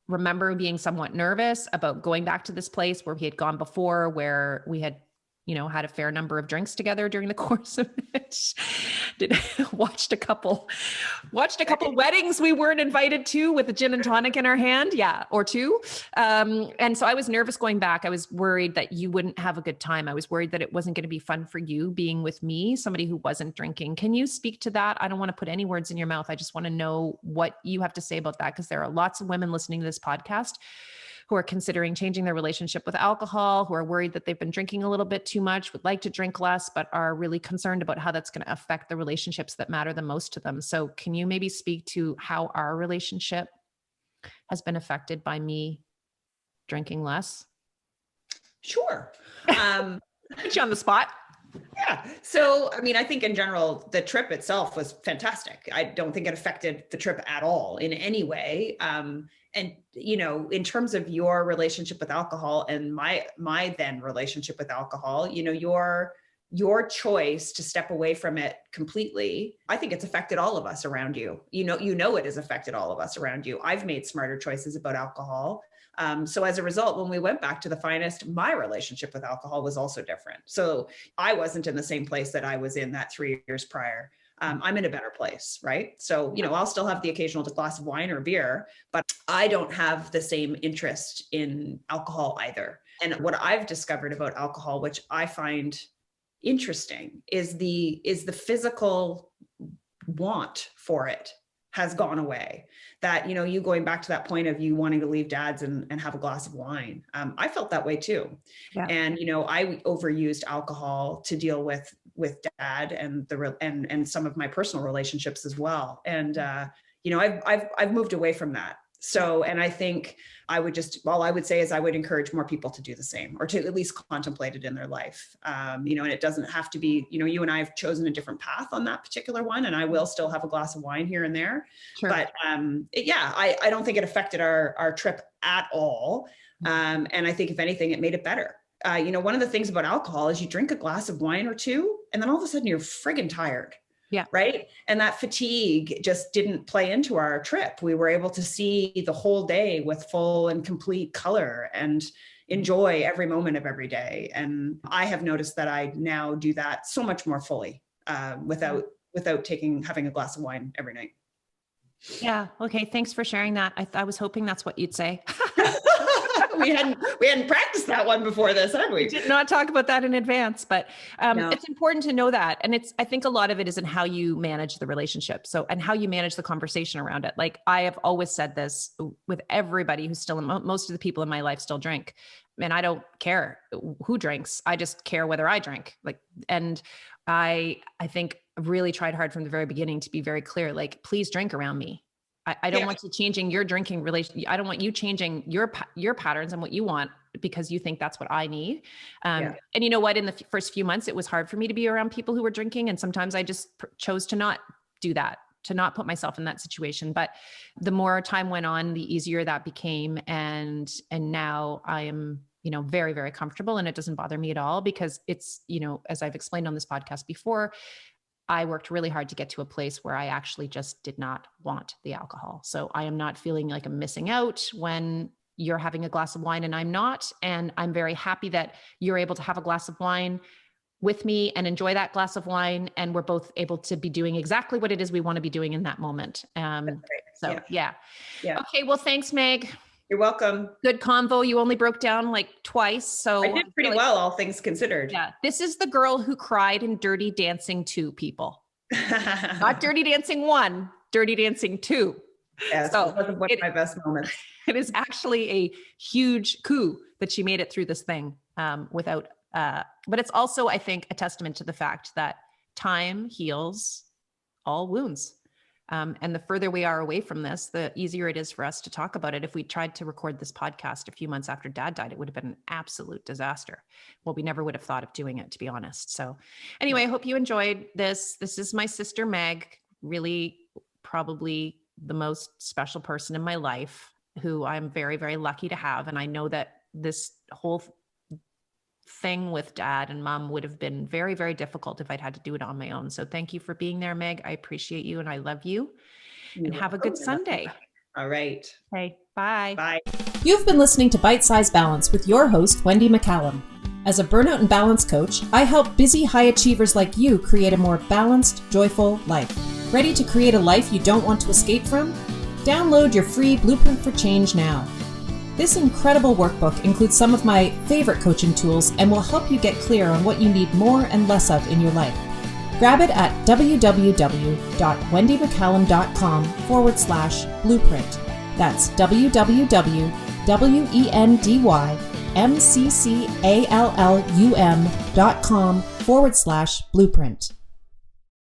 remember being somewhat nervous about going back to this place where we had gone before, where we had, had a fair number of drinks together during the course of it. Watched a couple weddings we weren't invited to with a gin and tonic in our hand. Yeah. Or two. And so I was nervous going back. I was worried that you wouldn't have a good time. I was worried that it wasn't going to be fun for you being with me, somebody who wasn't drinking. Can you speak to that? I don't want to put any words in your mouth. I just want to know what you have to say about that, because there are lots of women listening to this podcast who are considering changing their relationship with alcohol, who are worried that they've been drinking a little bit too much, would like to drink less, but are really concerned about how that's going to affect the relationships that matter the most to them. So can you maybe speak to how our relationship has been affected by me drinking less? Sure. Put you on the spot. Yeah. So, I think in general, the trip itself was fantastic. I don't think it affected the trip at all in any way. And, in terms of your relationship with alcohol and my then relationship with alcohol, your choice to step away from it completely, I think it's affected all of us around you. It has affected all of us around you. I've made smarter choices about alcohol. So as a result, when we went back to the finest, my relationship with alcohol was also different. So I wasn't in the same place that I was in that 3 years prior. I'm in a better place, right? So, I'll still have the occasional glass of wine or beer, but I don't have the same interest in alcohol either. And what I've discovered about alcohol, which I find interesting, is the physical want for it has gone away. That, you going back to that point of you wanting to leave Dad's and have a glass of wine. I felt that way too. Yeah. And, I overused alcohol to deal with Dad and some of my personal relationships as well. And, I've moved away from that. So, and I think all I would say is I would encourage more people to do the same, or to at least contemplate it in their life. And it doesn't have to be, you and I have chosen a different path on that particular one, and I will still have a glass of wine here and there. Sure. But I don't think it affected our trip at all. And I think if anything, it made it better. One of the things about alcohol is you drink a glass of wine or two, and then all of a sudden you're friggin' tired. Yeah. Right. And that fatigue just didn't play into our trip. We were able to see the whole day with full and complete color and enjoy every moment of every day. And I have noticed that I now do that so much more fully, without having a glass of wine every night. Yeah. Okay. Thanks for sharing that. I was hoping that's what you'd say. We hadn't practiced that one before this, had we? We did not talk about that in advance, but no. It's important to know that. And I think a lot of it is in how you manage the relationship. So, and how you manage the conversation around it. Like I have always said this with everybody who's still, most of the people in my life still drink. And I don't care who drinks. I just care whether I drink. And I think really tried hard from the very beginning to be very clear, like, please drink around me. I don't want you changing your drinking relation. I don't want you changing your patterns and what you want because you think that's what I need. And you know what, in the first few months, it was hard for me to be around people who were drinking. And sometimes I just chose to not do that, to not put myself in that situation. But the more time went on, the easier that became. And now I am, very, very comfortable, and it doesn't bother me at all because it's, as I've explained on this podcast before, I worked really hard to get to a place where I actually just did not want the alcohol. So I am not feeling like I'm missing out when you're having a glass of wine and I'm not. And I'm very happy that you're able to have a glass of wine with me and enjoy that glass of wine. And we're both able to be doing exactly what it is we want to be doing in that moment. So yeah. Okay. Well, thanks, Meg. You're welcome. Good convo. You only broke down like twice. So I did pretty well, all things considered. Yeah. This is the girl who cried in Dirty Dancing 2, people. Not Dirty Dancing 1, Dirty Dancing 2. Yes, so one of my best moments. It is actually a huge coup that she made it through this thing without, but it's also, I think, a testament to the fact that time heals all wounds. And the further we are away from this, the easier it is for us to talk about it. If we tried to record this podcast a few months after Dad died, it would have been an absolute disaster. Well, we never would have thought of doing it, to be honest. So anyway, I hope you enjoyed this. This is my sister, Meg, really probably the most special person in my life, who I'm very, very lucky to have. And I know that this whole thing with Dad and Mom would have been very, very difficult if I'd had to do it on my own. So thank you for being there, Meg. I appreciate you and I love you. And have a good Sunday. All right. Okay. Bye. Bye. You've been listening to Bite Size Balance with your host, Wendy McCallum. As a burnout and balance coach, I help busy high achievers like you create a more balanced, joyful life. Ready to create a life you don't want to escape from? Download your free Blueprint for Change now. This incredible workbook includes some of my favorite coaching tools and will help you get clear on what you need more and less of in your life. Grab it at www.wendymccallum.com/blueprint. That's www.wendymccallum.com/blueprint.